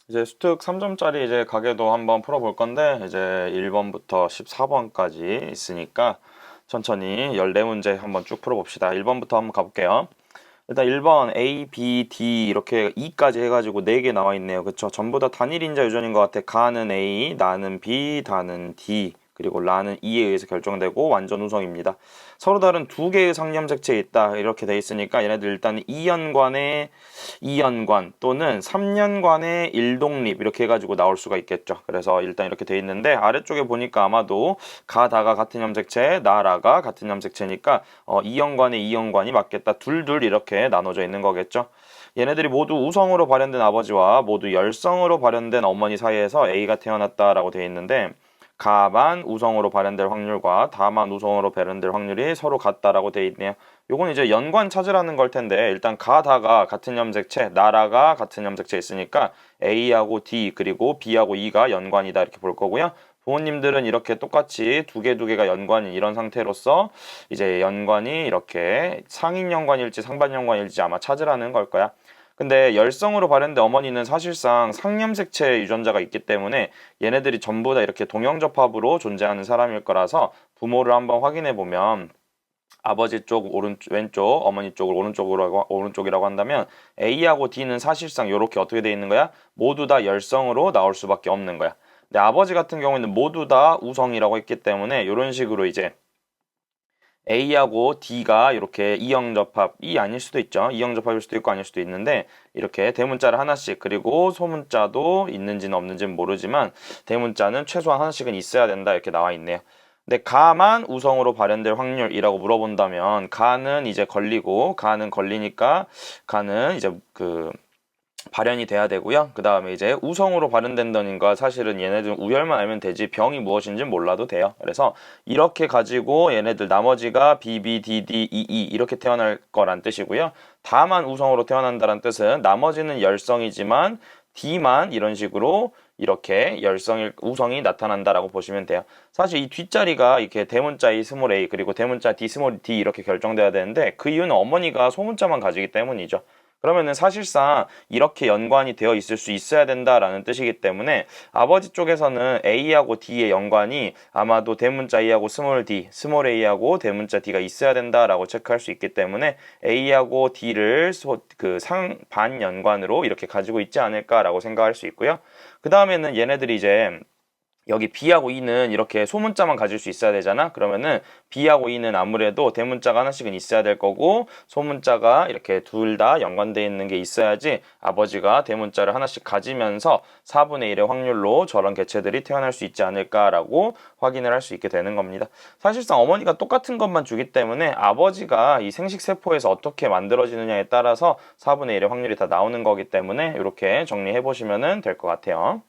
이제 수특 3점짜리 이제 가계도 한번 풀어볼 건데, 이제 1번부터 14번까지 있으니까 천천히 14문제 한번 쭉 풀어봅시다. 1번부터 한번 가볼게요. 일단 1번 A, B, D 이렇게 E까지 해가지고 4개 나와 있네요. 그쵸? 전부 다 단일 인자 유전인 것 같아. 가는 A, 나는 B, 다는 D, 그리고 라는 E에 의해서 결정되고 완전 우성입니다. 서로 다른 두 개의 상념색체에 있다. 이렇게 돼 있으니까 얘네들 일단 2연관의 2연관 또는 3연관의 일독립 이렇게 해가지고 나올 수가 있겠죠. 그래서 일단 이렇게 돼 있는데 아래쪽에 보니까 아마도 가다가 같은 염색체, 나라가 같은 염색체니까 2연관의 2연관이 맞겠다. 둘둘 이렇게 나눠져 있는 거겠죠. 얘네들이 모두 우성으로 발현된 아버지와 모두 열성으로 발현된 어머니 사이에서 A가 태어났다라고 되어 있는데 가만 우성으로 발현될 확률과 다만 우성으로 발현될 확률이 서로 같다라고 되어 있네요. 요건 이제 연관 찾으라는 걸 텐데 일단 가다가 같은 염색체, 나라가 같은 염색체 있으니까 A하고 D 그리고 B하고 E가 연관이다 이렇게 볼 거고요. 부모님들은 이렇게 똑같이 두 개가 연관인 이런 상태로서 이제 연관이 이렇게 상인 연관일지 상반 연관일지 아마 찾으라는 걸 거야. 근데 열성으로 발현된 어머니는 사실상 상염색체 유전자가 있기 때문에 얘네들이 전부 다 이렇게 동형접합으로 존재하는 사람일 거라서 부모를 한번 확인해 보면 아버지 쪽 왼쪽, 어머니 쪽을 오른쪽이라고 한다면 A하고 D는 사실상 이렇게 어떻게 돼 있는 거야? 모두 다 열성으로 나올 수밖에 없는 거야. 근데 아버지 같은 경우에는 모두 다 우성이라고 했기 때문에 이런 식으로 이제 A하고 D가 이렇게 이형접합이 아닐 수도 있죠. 이형접합일 수도 있고 아닐 수도 있는데 이렇게 대문자를 하나씩 그리고 소문자도 있는지는 없는지는 모르지만 대문자는 최소한 하나씩은 있어야 된다 이렇게 나와 있네요. 근데 가만 우성으로 발현될 확률이라고 물어본다면 가는 이제 걸리고 가는 걸리니까 가는 이제 그 발현이 돼야 되고요. 그 다음에 이제 우성으로 발현된다니까 사실은 얘네들 우열만 알면 되지 병이 무엇인지 몰라도 돼요. 그래서 이렇게 가지고 얘네들 나머지가 B, B, D, D, E, E 이렇게 태어날 거란 뜻이고요. 다만 우성으로 태어난다는 뜻은 나머지는 열성이지만 D만 이런 식으로 이렇게 우성이 나타난다라고 보시면 돼요. 사실 이 뒷자리가 이렇게 대문자 E 스몰 a 그리고 대문자 D 스몰 d 이렇게 결정돼야 되는데 그 이유는 어머니가 소문자만 가지기 때문이죠. 그러면은 사실상 이렇게 연관이 되어 있을 수 있어야 된다라는 뜻이기 때문에 아버지 쪽에서는 A하고 D의 연관이 아마도 대문자 A하고 스몰 d, 스몰 a하고 대문자 D가 있어야 된다라고 체크할 수 있기 때문에 A하고 D를 그 상반 연관으로 이렇게 가지고 있지 않을까라고 생각할 수 있고요. 그 다음에는 얘네들이 이제 여기 B하고 E는 이렇게 소문자만 가질 수 있어야 되잖아. 그러면은 B하고 E는 아무래도 대문자가 하나씩은 있어야 될 거고 소문자가 이렇게 둘 다 연관되어 있는 게 있어야지 아버지가 대문자를 하나씩 가지면서 4분의 1의 확률로 저런 개체들이 태어날 수 있지 않을까라고 확인을 할 수 있게 되는 겁니다. 사실상 어머니가 똑같은 것만 주기 때문에 아버지가 이 생식세포에서 어떻게 만들어지느냐에 따라서 4분의 1의 확률이 다 나오는 거기 때문에 이렇게 정리해 보시면 될 것 같아요.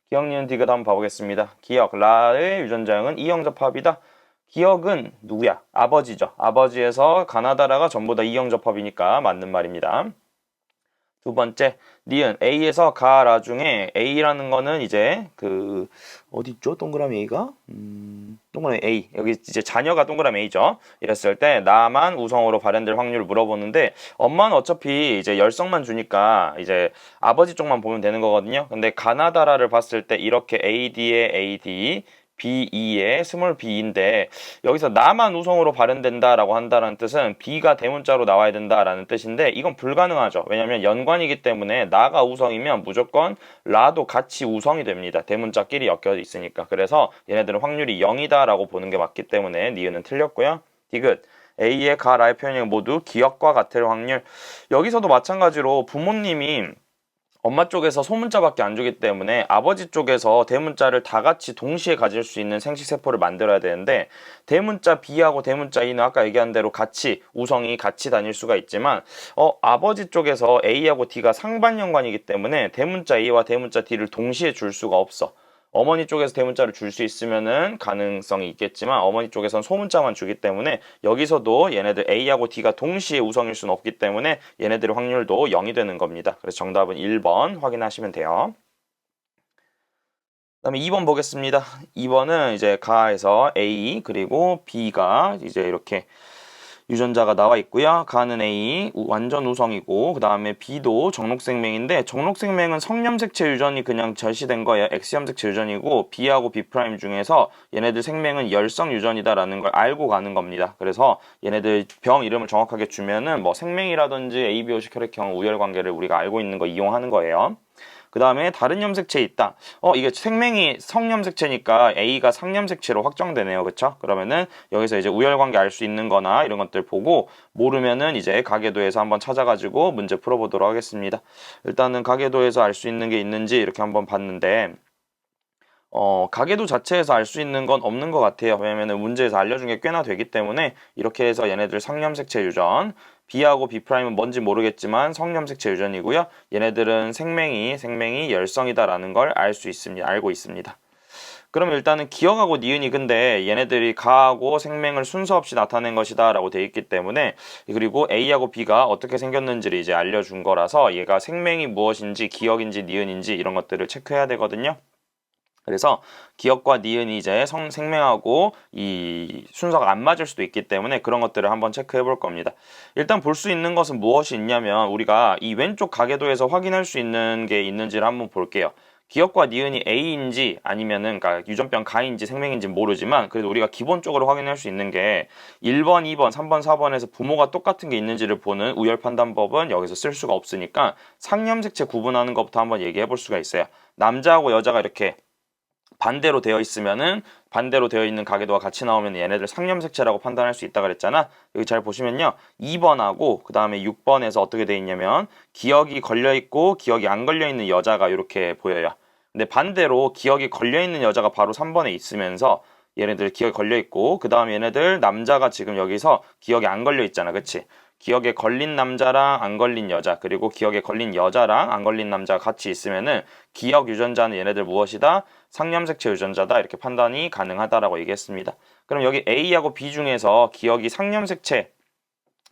기억, 니은, 디귿 한번 봐보겠습니다. 기억, 라의 유전자형은 이형접합이다. 기억은 누구야? 아버지죠. 아버지에서 가나다라가 전부 다 이형접합이니까 맞는 말입니다. 두 번째, 니은 A에서 가라 중에 A라는 거는 이제 어디 있죠? 동그라미 A가? 동그라미 A. 여기 이제 자녀가 동그라미 A죠. 이랬을 때 나만 우성으로 발현될 확률을 물어보는데 엄마는 어차피 이제 열성만 주니까 이제 아버지 쪽만 보면 되는 거거든요. 근데 가나다라를 봤을 때 이렇게 AD에 AD B2의 스몰 b인데 여기서 나만 우성으로 발현된다라고 한다는 뜻은 B가 대문자로 나와야 된다라는 뜻인데 이건 불가능하죠. 왜냐하면 연관이기 때문에 나가 우성이면 무조건 라도 같이 우성이 됩니다. 대문자끼리 엮여 있으니까. 그래서 얘네들은 확률이 0이다라고 보는 게 맞기 때문에 니은은 틀렸고요. 디귿 A의 가, 라의 표현이 모두 기억과 같을 확률. 여기서도 마찬가지로 부모님이 엄마 쪽에서 소문자밖에 안 주기 때문에 아버지 쪽에서 대문자를 다 같이 동시에 가질 수 있는 생식세포를 만들어야 되는데 대문자 B하고 대문자 E는 아까 얘기한 대로 같이 우성이 같이 다닐 수가 있지만 아버지 쪽에서 A하고 D가 상반연관이기 때문에 대문자 A와 대문자 D를 동시에 줄 수가 없어. 어머니 쪽에서 대문자를 줄 수 있으면은 가능성이 있겠지만 어머니 쪽에선 소문자만 주기 때문에 여기서도 얘네들 A하고 D가 동시에 우성일 수는 없기 때문에 얘네들의 확률도 0이 되는 겁니다. 그래서 정답은 1번 확인하시면 돼요. 그다음에 2번 보겠습니다. 2번은 이제 가에서 A 그리고 B가 이제 이렇게 유전자가 나와 있고요. 가는 A 완전 우성이고 그 다음에 B도 정록생명인데 정록생명은 성염색체 유전이 그냥 절시된 거예요. X염색체 유전이고 B하고 B' 중에서 얘네들 생명은 열성 유전이다라는 걸 알고 가는 겁니다. 그래서 얘네들 병 이름을 정확하게 주면은 뭐 생명이라든지 ABOC 혈액형 우열 관계를 우리가 알고 있는 거 이용하는 거예요. 그 다음에 다른 염색체 있다. 이게 생명이 성염색체니까 A가 상염색체로 확정되네요. 그쵸? 그러면은 여기서 이제 우열관계 알 수 있는 거나 이런 것들 보고 모르면은 이제 가계도에서 한번 찾아가지고 문제 풀어보도록 하겠습니다. 일단은 가계도에서 알 수 있는 게 있는지 이렇게 한번 봤는데 가계도 자체에서 알 수 있는 건 없는 것 같아요. 왜냐면은 문제에서 알려준 게 꽤나 되기 때문에 이렇게 해서 얘네들 상염색체 유전 B하고 B'은 뭔지 모르겠지만 성염색체 유전이고요. 얘네들은 생명이 열성이다라는 걸 알고 있습니다. 그럼 일단은 기억하고 니은이 근데 얘네들이 가하고 생명을 순서 없이 나타낸 것이다 라고 돼 있기 때문에 그리고 A하고 B가 어떻게 생겼는지를 이제 알려준 거라서 얘가 생명이 무엇인지 기억인지 니은인지 이런 것들을 체크해야 되거든요. 그래서 기억과 니은이 이제 생명하고 이 순서가 안 맞을 수도 있기 때문에 그런 것들을 한번 체크해 볼 겁니다. 일단 볼 수 있는 것은 무엇이 있냐면 우리가 이 왼쪽 가계도에서 확인할 수 있는 게 있는지를 한번 볼게요. 기억과 니은이 A인지 아니면은 그러니까 유전병 가인지 생명인지 모르지만 그래도 우리가 기본적으로 확인할 수 있는 게 1번, 2번, 3번, 4번에서 부모가 똑같은 게 있는지를 보는 우열 판단법은 여기서 쓸 수가 없으니까 상염색체 구분하는 것부터 한번 얘기해 볼 수가 있어요. 남자하고 여자가 이렇게 반대로 되어 있으면은 반대로 되어 있는 가계도가 같이 나오면 얘네들 상염색체라고 판단할 수 있다 그랬잖아. 여기 잘 보시면요. 2번하고 그 다음에 6번에서 어떻게 되어 있냐면 기억이 걸려 있고 기억이 안 걸려 있는 여자가 이렇게 보여요. 근데 반대로 기억이 걸려 있는 여자가 바로 3번에 있으면서 얘네들 기억이 걸려 있고 그 다음 얘네들 남자가 지금 여기서 기억이 안 걸려 있잖아. 그치? 기억에 걸린 남자랑 안 걸린 여자 그리고 기억에 걸린 여자랑 안 걸린 남자가 같이 있으면은 기억 유전자는 얘네들 무엇이다? 상염색체 유전자다 이렇게 판단이 가능하다라고 얘기했습니다. 그럼 여기 A하고 B 중에서 기억이 상염색체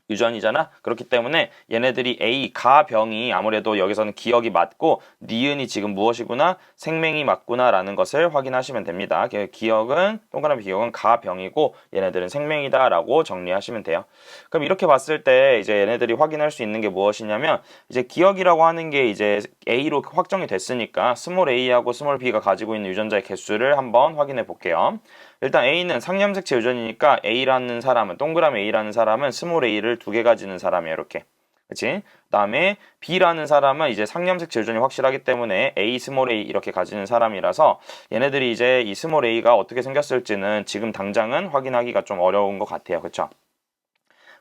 유전이잖아. 그렇기 때문에 얘네들이 A 가병이 아무래도 여기서는 기억이 맞고 니은이 지금 무엇이구나 생명이 맞구나라는 것을 확인하시면 됩니다. 기억은 동그라미 기억은 가병이고 얘네들은 생명이다라고 정리하시면 돼요. 그럼 이렇게 봤을 때 이제 얘네들이 확인할 수 있는 게 무엇이냐면 이제 기억이라고 하는 게 이제 A로 확정이 됐으니까 스몰 a하고 스몰 b가 가지고 있는 유전자의 개수를 한번 확인해 볼게요. 일단 A는 상염색체 유전이니까 A라는 사람은 동그라미 A라는 사람은 스몰 a를 두 개 가지는 사람이에요. 이렇게. 그치? 그다음에 B라는 사람은 이제 상염색체 유전이 확실하기 때문에 A 스몰 a 이렇게 가지는 사람이라서 얘네들이 이제 이 스몰 a가 어떻게 생겼을지는 지금 당장은 확인하기가 좀 어려운 것 같아요. 그쵸?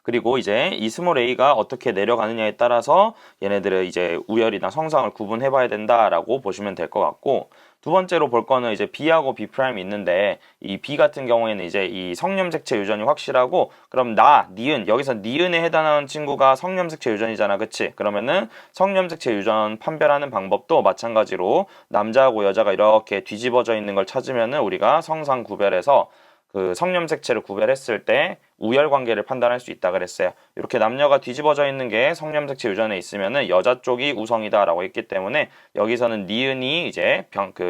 그리고 이제 이 스몰 a가 어떻게 내려가느냐에 따라서 얘네들의 이제 우열이나 성상을 구분해 봐야 된다라고 보시면 될 것 같고 두 번째로 볼 거는 이제 B하고 B' 있는데 이 B 같은 경우에는 이제 이 성염색체 유전이 확실하고 그럼 니은 여기서 니은에 해당하는 친구가 성염색체 유전이잖아. 그치? 그러면은 성염색체 유전 판별하는 방법도 마찬가지로 남자하고 여자가 이렇게 뒤집어져 있는 걸 찾으면은 우리가 성상 구별해서 그 성염색체를 구별했을 때 우열 관계를 판단할 수 있다 그랬어요. 이렇게 남녀가 뒤집어져 있는 게 성염색체 유전에 있으면은 여자 쪽이 우성이다라고 했기 때문에 여기서는 니은이 이제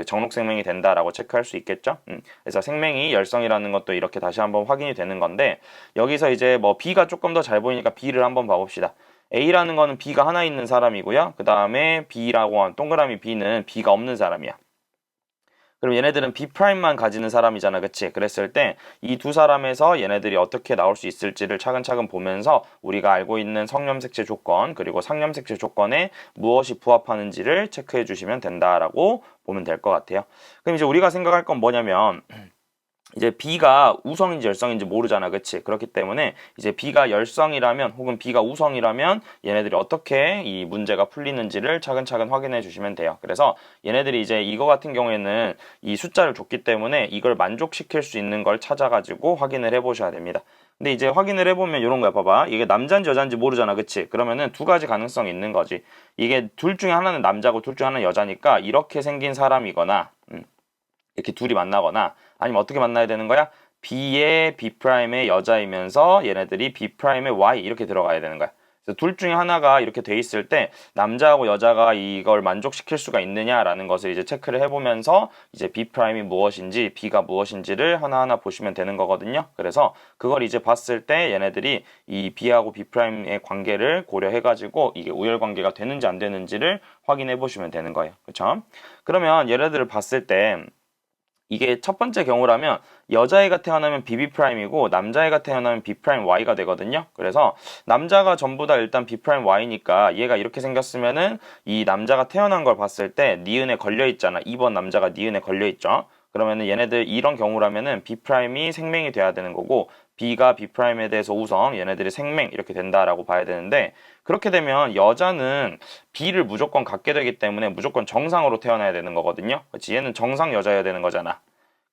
정록생명이 된다라고 체크할 수 있겠죠. 그래서 생명이 열성이라는 것도 이렇게 다시 한번 확인이 되는 건데 여기서 이제 뭐 B가 조금 더 잘 보이니까 B를 한번 봐봅시다. A라는 거는 B가 하나 있는 사람이고요. 그 다음에 B라고 한 동그라미 B는 B가 없는 사람이야. 그럼 얘네들은 B'만 가지는 사람이잖아. 그치? 그랬을 때 이 두 사람에서 얘네들이 어떻게 나올 수 있을지를 차근차근 보면서 우리가 알고 있는 성염색체 조건 그리고 상염색체 조건에 무엇이 부합하는지를 체크해 주시면 된다라고 보면 될 것 같아요. 그럼 이제 우리가 생각할 건 뭐냐면 이제 B가 우성인지 열성인지 모르잖아. 그치? 그렇기 때문에 이제 B가 열성이라면 혹은 B가 우성이라면 얘네들이 어떻게 이 문제가 풀리는지를 차근차근 확인해 주시면 돼요. 그래서 얘네들이 이제 이거 같은 경우에는 이 숫자를 줬기 때문에 이걸 만족시킬 수 있는 걸 찾아가지고 확인을 해 보셔야 됩니다. 근데 이제 확인을 해보면 이런 거야. 봐봐. 이게 남자인지 여자인지 모르잖아. 그치? 그러면은 두 가지 가능성이 있는 거지. 이게 둘 중에 하나는 남자고 둘 중에 하나는 여자니까 이렇게 생긴 사람이거나 이렇게 둘이 만나거나 아니면 어떻게 만나야 되는 거야? B의 B'의 여자이면서 얘네들이 B'의 Y 이렇게 들어가야 되는 거야. 그래서 둘 중에 하나가 이렇게 돼 있을 때 남자하고 여자가 이걸 만족시킬 수가 있느냐라는 것을 이제 체크를 해보면서 이제 B'이 무엇인지 B가 무엇인지를 하나하나 보시면 되는 거거든요. 그래서 그걸 이제 봤을 때 얘네들이 이 B하고 B'의 관계를 고려해가지고 이게 우열 관계가 되는지 안 되는지를 확인해 보시면 되는 거예요. 그렇죠? 그러면 얘네들을 봤을 때 이게 첫 번째 경우라면 여자애가 태어나면 BB'이고 남자애가 태어나면 B'Y가 되거든요. 그래서 남자가 전부 다 일단 B'Y니까 얘가 이렇게 생겼으면은 이 남자가 태어난 걸 봤을 때 니은에 걸려 있잖아. 2번 남자가 니은에 걸려 있죠. 그러면은 얘네들 이런 경우라면은 B'이 생명이 돼야 되는 거고 B가 B'에 대해서 우성, 얘네들이 생명 이렇게 된다라고 봐야 되는데 그렇게 되면 여자는 B를 무조건 갖게 되기 때문에 무조건 정상으로 태어나야 되는 거거든요. 그렇지? 얘는 정상 여자여야 되는 거잖아.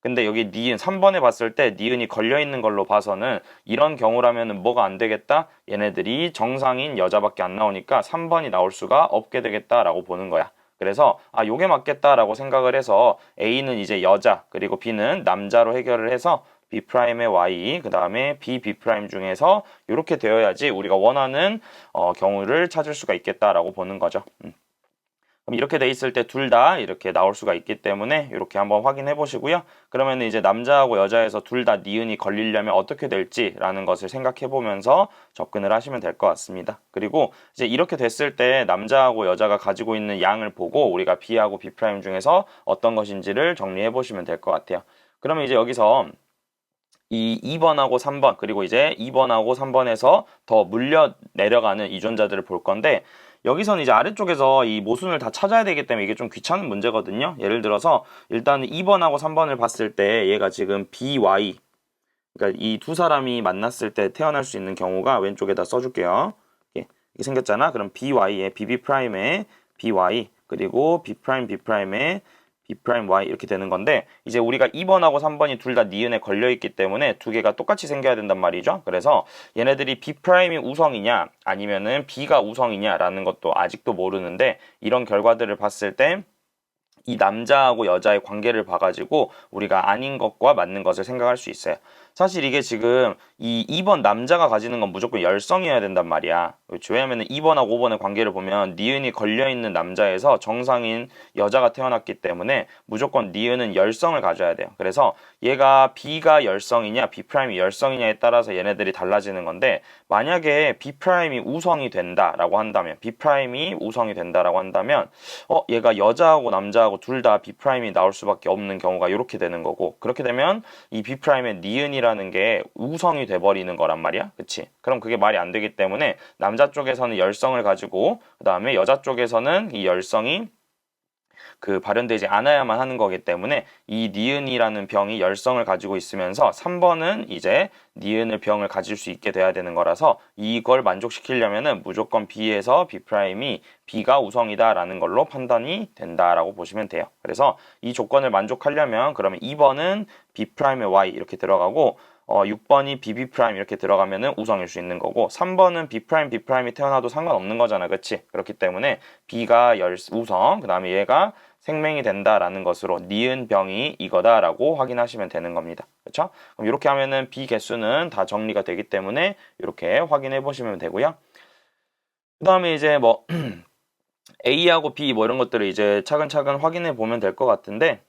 근데 여기 니은 3번에 봤을 때 니은이 걸려 있는 걸로 봐서는 이런 경우라면은 뭐가 안 되겠다? 얘네들이 정상인 여자밖에 안 나오니까 3번이 나올 수가 없게 되겠다라고 보는 거야. 그래서 요게 맞겠다라고 생각을 해서 A는 이제 여자 그리고 B는 남자로 해결을 해서 B'의 Y 그 다음에 B 중에서 이렇게 되어야지 우리가 원하는 경우를 찾을 수가 있겠다라고 보는 거죠. 그럼 이렇게 돼 있을 때 둘 다 이렇게 나올 수가 있기 때문에 이렇게 한번 확인해 보시고요. 그러면 이제 남자하고 여자에서 둘 다 니은이 걸리려면 어떻게 될지라는 것을 생각해 보면서 접근을 하시면 될 것 같습니다. 그리고 이제 이렇게 됐을 때 남자하고 여자가 가지고 있는 양을 보고 우리가 B하고 B' 중에서 어떤 것인지를 정리해 보시면 될 것 같아요. 그러면 이제 여기서 이 2번하고 3번 그리고 이제 2번하고 3번에서 더 물려 내려가는 이존자들을 볼 건데 여기서는 이제 아래쪽에서 이 모순을 다 찾아야 되기 때문에 이게 좀 귀찮은 문제거든요. 예를 들어서 일단 2번하고 3번을 봤을 때 얘가 지금 BY 그러니까 이 두 사람이 만났을 때 태어날 수 있는 경우가 왼쪽에다 써줄게요. 이렇게 생겼잖아. 그럼 BY의 BB'의 BY 그리고 B'의 B'Y 이렇게 되는 건데 이제 우리가 2번하고 3번이 둘 다 니은에 걸려 있기 때문에 두 개가 똑같이 생겨야 된단 말이죠. 그래서 얘네들이 B'이 우성이냐 아니면은 B가 우성이냐라는 것도 아직도 모르는데 이런 결과들을 봤을 때 이 남자하고 여자의 관계를 봐가지고 우리가 아닌 것과 맞는 것을 생각할 수 있어요. 사실 이게 지금 이 2번 남자가 가지는 건 무조건 열성이어야 된단 말이야. 그렇죠? 왜냐면 2번하고 5번의 관계를 보면 니은이 걸려있는 남자에서 정상인 여자가 태어났기 때문에 무조건 니은은 열성을 가져야 돼요. 그래서 얘가 B가 열성이냐 B'이 열성이냐에 따라서 얘네들이 달라지는 건데 만약에 B'이 우성이 된다라고 한다면 B'이 우성이 된다라고 한다면 얘가 여자하고 남자하고 둘 다 B'이 나올 수밖에 없는 경우가 이렇게 되는 거고 그렇게 되면 이 B'의 니은이라는 게 우성이 돼버리는 거란 말이야. 그치? 그럼 그게 말이 안 되기 때문에 남자 쪽에서는 열성을 가지고 그 다음에 여자 쪽에서는 이 열성이 발현되지 않아야만 하는 거기 때문에 이 니은이라는 병이 열성을 가지고 있으면서 3번은 이제 니은을 병을 가질 수 있게 돼야 되는 거라서 이걸 만족시키려면은 무조건 B에서 B'이 B가 우성이다라는 걸로 판단이 된다라고 보시면 돼요. 그래서 이 조건을 만족하려면 그러면 2번은 B'의 Y 이렇게 들어가고 6번이 BB' 이렇게 들어가면은 우성일 수 있는 거고 3번은 B'이 태어나도 상관없는 거잖아. 그치? 그렇기 때문에 B가 우성 그 다음에 얘가 생명이 된다라는 것으로 니은 병이 이거다라고 확인하시면 되는 겁니다. 그렇죠? 그럼 이렇게 하면은 B 개수는 다 정리가 되기 때문에 이렇게 확인해 보시면 되고요. 그 다음에 이제 뭐 A하고 B 뭐 이런 것들을 이제 차근차근 확인해 보면 될 것 같은데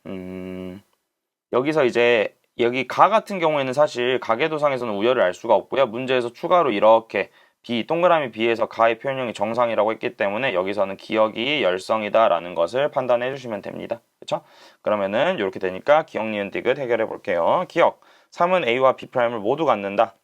여기서 이제 여기 가 같은 경우에는 사실 가계도상에서는 우열을 알 수가 없고요. 문제에서 추가로 이렇게 B, 동그라미 B에서 가의 표현형이 정상이라고 했기 때문에 여기서는 기억이 열성이다라는 것을 판단해 주시면 됩니다. 그렇죠? 그러면은 이렇게 되니까 기억, 니은, 디귿 해결해 볼게요. 기억, 3은 A와 B'을 모두 갖는다.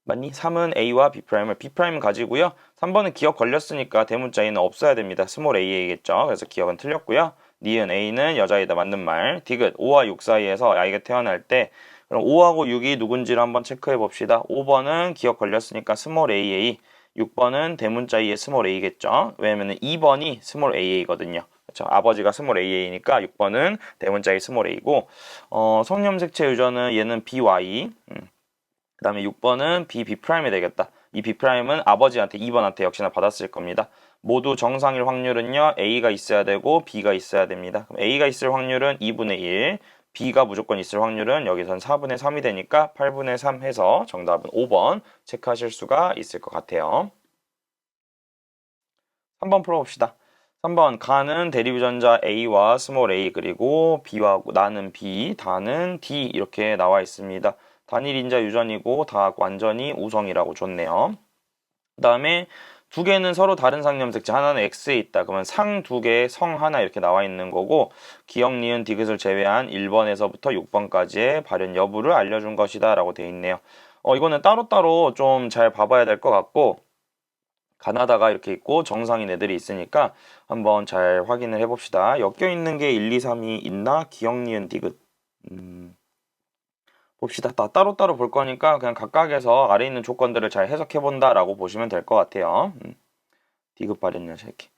맞니? 3은 A와 B'을 B'은 가지고요. 3번은 기억 걸렸으니까 대문자 A는 없어야 됩니다. 스몰 A겠죠. 그래서 기억은 틀렸고요. 니은 A는 여자이다 맞는 말. 디귿 5와 6 사이에서 아이가 태어날 때 그럼 5하고 6이 누군지를 한번 체크해 봅시다. 5번은 기억 걸렸으니까 스몰 AA 6번은 대문자 A의 스몰 A겠죠. 왜냐면 2번이 스몰 AA거든요. 그렇죠? 아버지가 스몰 AA니까 6번은 대문자 A 스몰 A고 성염색체 유전은 얘는 BY 그 다음에 6번은 B'이 되겠다. 이 B'은 아버지한테 2번한테 역시나 받았을 겁니다. 모두 정상일 확률은요. A가 있어야 되고 B가 있어야 됩니다. 그럼 A가 있을 확률은 2분의 1, B가 무조건 있을 확률은 여기선 4분의 3이 되니까 8분의 3 해서 정답은 5번 체크하실 수가 있을 것 같아요. 3번 풀어봅시다. 3번 가는 대립유전자 A와 스몰 a 그리고 B와 나는 B, 다는 D 이렇게 나와 있습니다. 단일 인자 유전이고 다 완전히 우성이라고 줬네요. 그 다음에 두 개는 서로 다른 상염색체, 하나는 X에 있다. 그러면 상 두 개에 성 하나 이렇게 나와 있는 거고 기억, 니은, 디귿을 제외한 1번에서부터 6번까지의 발현 여부를 알려준 것이다 라고 돼 있네요. 이거는 따로따로 좀 잘 봐봐야 될 것 같고 가나다가 이렇게 있고 정상인 애들이 있으니까 한번 잘 확인을 해봅시다. 엮여 있는 게 1, 2, 3이 있나? 기억, 니은, 디귿. 봅시다. 다 따로따로 볼 거니까 그냥 각각에서 아래 있는 조건들을 잘 해석해 본다라고 보시면 될 것 같아요. 디귿 발현량 새끼.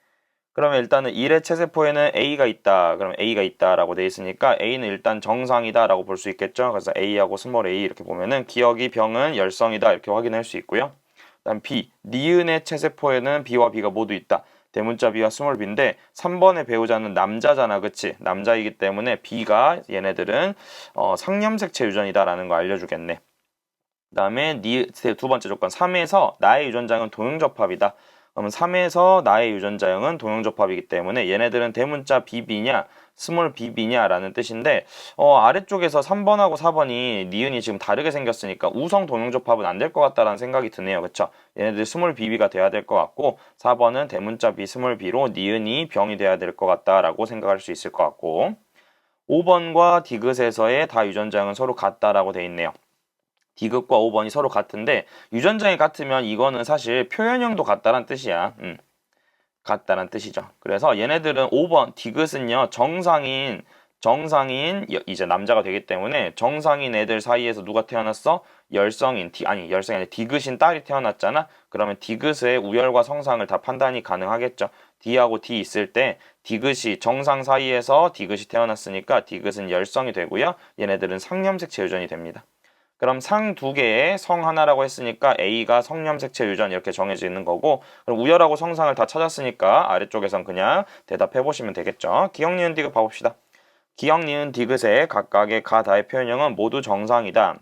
그러면 일단은 1의 체세포에는 A가 있다. 그럼 A가 있다라고 돼 있으니까 A는 일단 정상이다라고 볼 수 있겠죠. 그래서 A하고 스몰 a 이렇게 보면은 기억이 병은 열성이다 이렇게 확인할 수 있고요. 그다음 B, 니은의 체세포에는 B와 B가 모두 있다. 대문자 B와 스몰 b인데 3번의 배우자는 남자잖아, 그치? 남자이기 때문에 B가 얘네들은 상염색체 유전이다라는 거 알려주겠네. 그 다음에 두 번째 조건 3에서 나의 유전자형은 동형접합이다. 그러면 3에서 나의 유전자형은 동형접합이기 때문에 얘네들은 대문자 BB냐 스몰 BB냐 라는 뜻인데 아래쪽에서 3번하고 4번이 니은이 지금 다르게 생겼으니까 우성 동형접합은 안 될 것 같다라는 생각이 드네요. 그쵸? 얘네들 스몰 BB가 돼야 될 것 같고 4번은 대문자 B 스몰 B로 니은이 병이 돼야 될 것 같다라고 생각할 수 있을 것 같고 5번과 디귿에서의 다 유전자형은 서로 같다라고 돼 있네요. 디귿과 5번이 서로 같은데 유전자형이 같으면 이거는 사실 표현형도 같다란 뜻이야. 같다란 뜻이죠. 그래서 얘네들은 5번 디귿은요 정상인 이제 남자가 되기 때문에 정상인 애들 사이에서 누가 태어났어? 열성인 열성이 아니라 디귿인 딸이 태어났잖아. 그러면 디귿의 우열과 성상을 다 판단이 가능하겠죠. D하고 D 있을 때 디귿이 정상 사이에서 디귿이 태어났으니까 디귿은 열성이 되고요. 얘네들은 상염색체 유전이 됩니다. 그럼 상 두 개에 성 하나라고 했으니까 A가 성염색체 유전 이렇게 정해져 있는 거고 그럼 우열하고 성상을 다 찾았으니까 아래쪽에선 그냥 대답해 보시면 되겠죠. 기억, 니은, 디귿 봐봅시다. 기억, 니은, 디귿의 각각의 가다의 표현형은 모두 정상이다.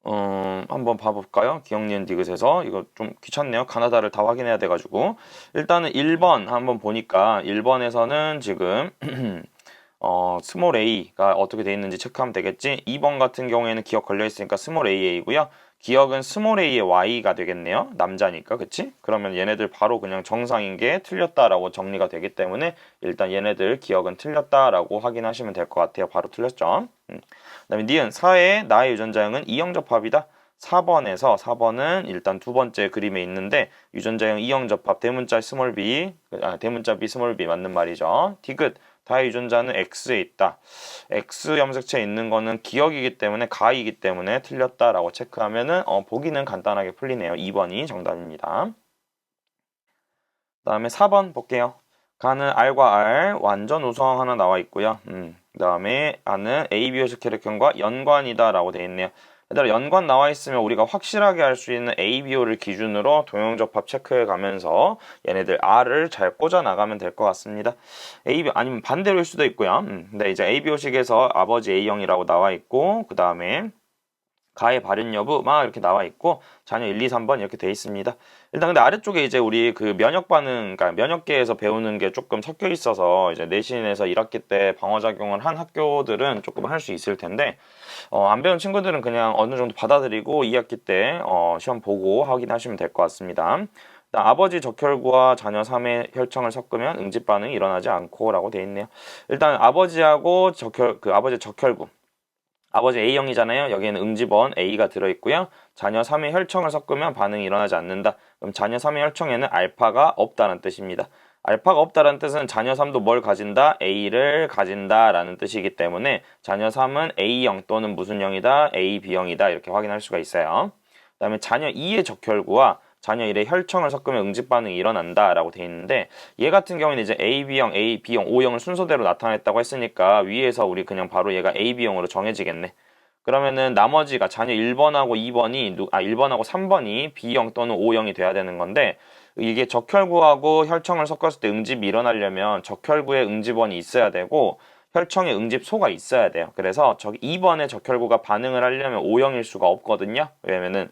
한번 봐볼까요? 기억, 니은, 디귿에서 이거 좀 귀찮네요. 가나다를 다 확인해야 돼가지고 일단은 1번 한번 보니까 1번에서는 지금 스몰 a가 어떻게 돼 있는지 체크하면 되겠지. 2번 같은 경우에는 기억 걸려 있으니까 스몰 a이고요. 기억은 스몰 a의 y가 되겠네요. 남자니까, 그치? 그러면 얘네들 바로 그냥 정상인 게 틀렸다라고 정리가 되기 때문에 일단 얘네들 기억은 틀렸다라고 확인하시면 될 것 같아요. 바로 틀렸죠. 그다음에 니은 4의 나의 유전자형은 이형접합이다. 4번은 일단 두 번째 그림에 있는데 유전자형 이형접합 대문자 스몰 b 대문자 b 스몰 b 맞는 말이죠. 디귿 다의 유전자는 X에 있다. X 염색체에 있는 거는 기억이기 때문에 가이기 때문에 틀렸다라고 체크하면은 보기는 간단하게 풀리네요. 2번이 정답입니다. 그 다음에 4번 볼게요. 가는 R과 R 완전 우성 하나 나와 있고요. 그 다음에 R는 ABO식 혈액형과 연관이다 라고 되어 있네요. 얘들아 연관 나와 있으면 우리가 확실하게 알 수 있는 ABO를 기준으로 동형접합 체크해 가면서 얘네들 R을 잘 꽂아 나가면 될 것 같습니다. AB 아니면 반대로일 수도 있고요. 근데 이제 ABO식에서 아버지 A형이라고 나와 있고 그 다음에 가의 발현 여부 막 이렇게 나와 있고 자녀 1, 2, 3번 이렇게 돼 있습니다. 일단 근데 아래쪽에 이제 우리 그 면역 반응, 그러니까 면역계에서 배우는 게 조금 섞여 있어서 이제 내신에서 1학기 때 방어작용을 한 학교들은 조금 할 수 있을 텐데 안 배운 친구들은 그냥 어느 정도 받아들이고 2학기 때 시험 보고 확인하시면 될 것 같습니다. 아버지 적혈구와 자녀 3의 혈청을 섞으면 응집 반응이 일어나지 않고라고 돼 있네요. 일단 아버지하고 아버지 적혈구 아버지 A형이잖아요. 여기에는 응집원 A가 들어있고요. 자녀 3의 혈청을 섞으면 반응이 일어나지 않는다. 그럼 자녀 3의 혈청에는 알파가 없다는 뜻입니다. 알파가 없다는 뜻은 자녀 3도 뭘 가진다? A를 가진다 라는 뜻이기 때문에 자녀 3은 A형 또는 무슨 형이다? AB형이다 이렇게 확인할 수가 있어요. 그 다음에 자녀 2의 적혈구와 자녀 1의 혈청을 섞으면 응집 반응이 일어난다 라고 돼 있는데 얘 같은 경우는 이제 AB형, AB형, O형을 순서대로 나타냈다고 했으니까 위에서 우리 그냥 바로 얘가 AB형으로 정해지겠네. 그러면은 나머지가 자녀 1번하고 1번하고 3번이 B형 또는 O형이 돼야 되는 건데 이게 적혈구하고 혈청을 섞었을 때 응집이 일어나려면 적혈구에 응집원이 있어야 되고 혈청에 응집소가 있어야 돼요. 그래서 저기 2번의 적혈구가 반응을 하려면 O형일 수가 없거든요. 왜냐면은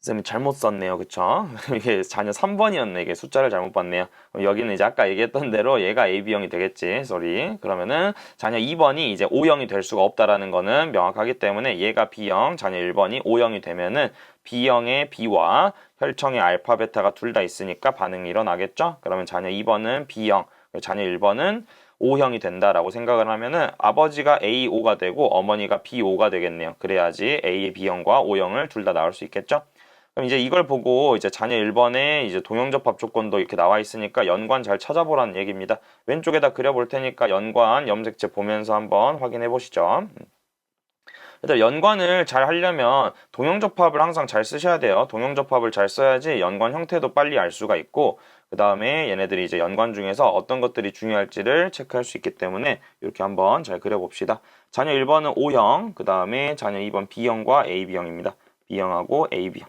쌤이 잘못 썼네요. 그쵸? 이게 자녀 3번이었네. 이게 숫자를 잘못 봤네요. 그럼 여기는 이제 아까 얘기했던 대로 얘가 AB형이 되겠지. 쏘리. 그러면은 자녀 2번이 이제 O형이 될 수가 없다라는 거는 명확하기 때문에 얘가 B형, 자녀 1번이 O형이 되면은 B형의 B와 혈청의 알파, 베타가 둘 다 있으니까 반응이 일어나겠죠? 그러면 자녀 2번은 B형, 자녀 1번은 O형이 된다라고 생각을 하면은 아버지가 AO가 되고 어머니가 BO가 되겠네요. 그래야지 A의 B형과 O형을 둘 다 나올 수 있겠죠? 그럼 이제 이걸 보고 이제 자녀 1번에 이제 동형접합 조건도 이렇게 나와 있으니까 연관 잘 찾아보라는 얘기입니다. 왼쪽에다 그려볼 테니까 연관 염색체 보면서 한번 확인해 보시죠. 일단 연관을 잘 하려면 동형접합을 항상 잘 쓰셔야 돼요. 동형접합을 잘 써야지 연관 형태도 빨리 알 수가 있고 그 다음에 얘네들이 이제 연관 중에서 어떤 것들이 중요할지를 체크할 수 있기 때문에 이렇게 한번 잘 그려봅시다. 자녀 1번은 O형, 그 다음에 자녀 2번 B형과 AB형입니다. B형하고 AB형.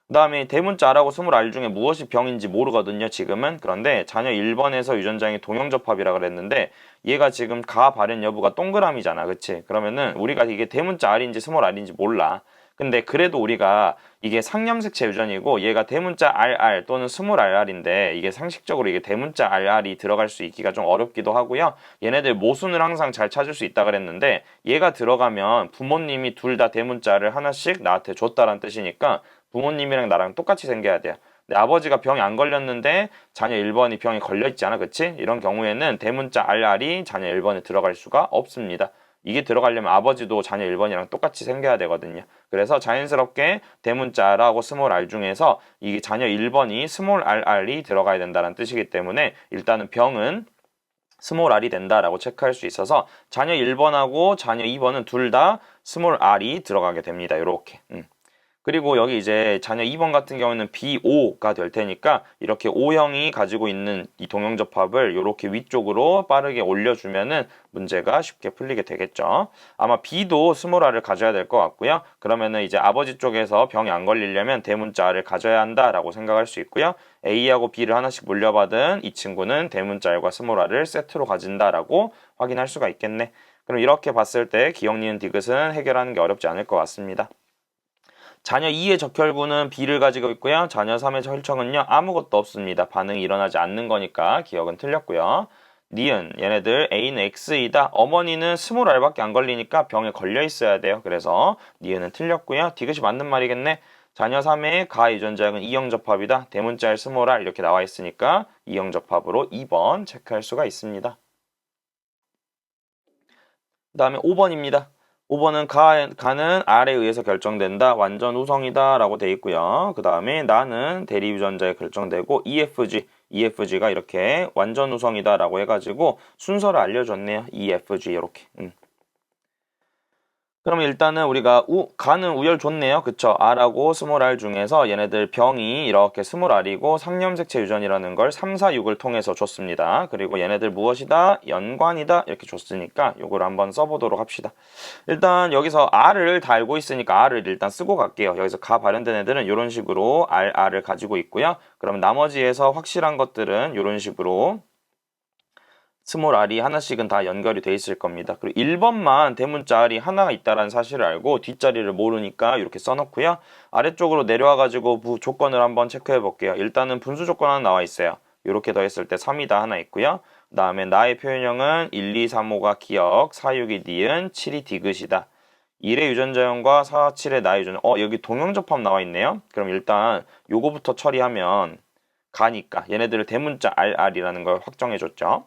그 다음에 대문자 R하고 스몰 R 중에 무엇이 병인지 모르거든요, 지금은. 그런데 자녀 1번에서 유전자의 동형접합이라 그랬는데 얘가 지금 가 발현 여부가 동그라미잖아, 그치? 그러면은 우리가 이게 대문자 R인지 스몰 R인지 몰라. 근데 그래도 우리가 이게 상염색체 유전이고 얘가 대문자 RR 또는 스몰 RR인데 이게 상식적으로 이게 대문자 RR이 들어갈 수 있기가 좀 어렵기도 하고요. 얘네들 모순을 항상 잘 찾을 수 있다 그랬는데 얘가 들어가면 부모님이 둘 다 대문자를 하나씩 나한테 줬다란 뜻이니까 부모님이랑 나랑 똑같이 생겨야 돼요. 근데 아버지가 병이 안 걸렸는데 자녀 1번이 병이 걸려있잖아. 그치? 이런 경우에는 대문자 RR이 자녀 1번에 들어갈 수가 없습니다. 이게 들어가려면 아버지도 자녀 1번이랑 똑같이 생겨야 되거든요. 그래서 자연스럽게 대문자 R하고 스몰 R 중에서 이게 자녀 1번이 스몰 RR이 들어가야 된다는 뜻이기 때문에 일단은 병은 스몰 R이 된다라고 체크할 수 있어서 자녀 1번하고 자녀 2번은 둘 다 스몰 R이 들어가게 됩니다. 이렇게. 그리고 여기 이제 자녀 2번 같은 경우는 BO가 될 테니까 이렇게 O형이 가지고 있는 이 동형접합을 이렇게 위쪽으로 빠르게 올려주면은 문제가 쉽게 풀리게 되겠죠. 아마 B도 스몰 R을 가져야 될 것 같고요. 그러면은 이제 아버지 쪽에서 병이 안 걸리려면 대문자 R을 가져야 한다라고 생각할 수 있고요. A하고 B를 하나씩 물려받은 이 친구는 대문자 R과 스몰 R을 세트로 가진다라고 확인할 수가 있겠네. 그럼 이렇게 봤을 때 기억, 니은, 디귿은 해결하는 게 어렵지 않을 것 같습니다. 자녀 2의 적혈구는 B를 가지고 있고요. 자녀 3의 혈청은요. 아무것도 없습니다. 반응이 일어나지 않는 거니까 기억은 틀렸고요. 니은 얘네들 A는 X이다. 어머니는 스몰 R밖에 안 걸리니까 병에 걸려 있어야 돼요. 그래서 니은은 틀렸고요. 디귿이 맞는 말이겠네. 자녀 3의 가 유전자형은 E형 접합이다. 대문자 R 스몰 R 이렇게 나와 있으니까 E형 접합으로 2번 체크할 수가 있습니다. 그 다음에 5번입니다. 5번은 가는 R에 의해서 결정된다. 완전 우성이다 라고 돼 있고요. 그 다음에 나는 대리 유전자에 결정되고 EFG가 이렇게 완전 우성이다 라고 해가지고 순서를 알려줬네요. EFG 이렇게. 그러면 일단은 우리가 가는 우열 좋네요. 그쵸? R하고 스몰 R 중에서 얘네들 병이 이렇게 스몰 R이고 상염색체 유전이라는 걸 3, 4, 6을 통해서 줬습니다. 그리고 얘네들 무엇이다? 연관이다. 이렇게 줬으니까 요걸 한번 써보도록 합시다. 일단 여기서 R을 다 알고 있으니까 R을 일단 쓰고 갈게요. 여기서 가 발현된 애들은 이런 식으로 R을 가지고 있고요. 그럼 나머지에서 확실한 것들은 이런 식으로 스몰 R이 하나씩은 다 연결이 돼 있을 겁니다. 그리고 1번만 대문자 R이 하나가 있다는 사실을 알고 뒷자리를 모르니까 이렇게 써놓고요. 아래쪽으로 내려와가지고 조건을 한번 체크해 볼게요. 일단은 분수 조건 하나 나와 있어요. 이렇게 더했을 때 3이다 하나 있고요. 그 다음에 나의 표현형은 1, 2, 3, 5가 기억, 4, 6이 니은, 7이 디귿이다. 1의 유전자형과 4, 7의 나의 유전자 여기 동형접합 나와 있네요. 그럼 일단 요거부터 처리하면 가니까 얘네들을 대문자 RR이라는 걸 확정해줬죠.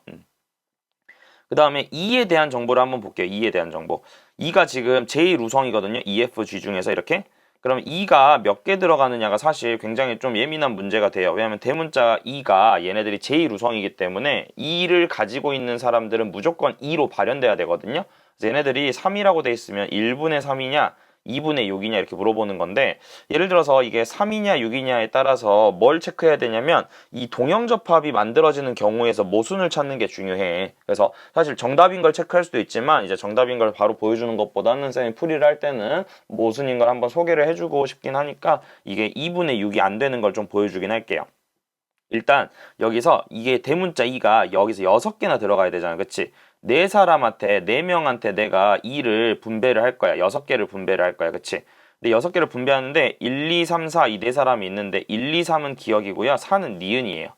그 다음에 2에 대한 정보를 한번 볼게요. 2에 대한 정보. 2가 지금 제1우성이거든요. EFG 중에서 이렇게. 그럼 2가 몇 개 들어가느냐가 사실 굉장히 좀 예민한 문제가 돼요. 왜냐하면 대문자 2가 얘네들이 제1우성이기 때문에 2를 가지고 있는 사람들은 무조건 2로 발현돼야 되거든요. 그래서 얘네들이 3이라고 돼 있으면 1분의 3이냐 2분의 6이냐 이렇게 물어보는 건데 예를 들어서 이게 3이냐 6이냐에 따라서 뭘 체크해야 되냐면 이 동형접합이 만들어지는 경우에서 모순을 찾는 게 중요해. 그래서 사실 정답인 걸 체크할 수도 있지만 이제 정답인 걸 바로 보여주는 것보다는 쌤이 풀이를 할 때는 모순인 걸 한번 소개를 해주고 싶긴 하니까 이게 2분의 6이 안 되는 걸 좀 보여주긴 할게요. 일단 여기서 이게 대문자 2가 여기서 6개나 들어가야 되잖아. 그치? 네 사람한테, 네 명한테 내가 2를 분배를 할 거야. 6개를 분배를 할 거야. 그치? 근데 6개를 분배하는데 1, 2, 3, 4 이 네 사람이 있는데 1, 2, 3은 기억이고요. 4는 니은이에요.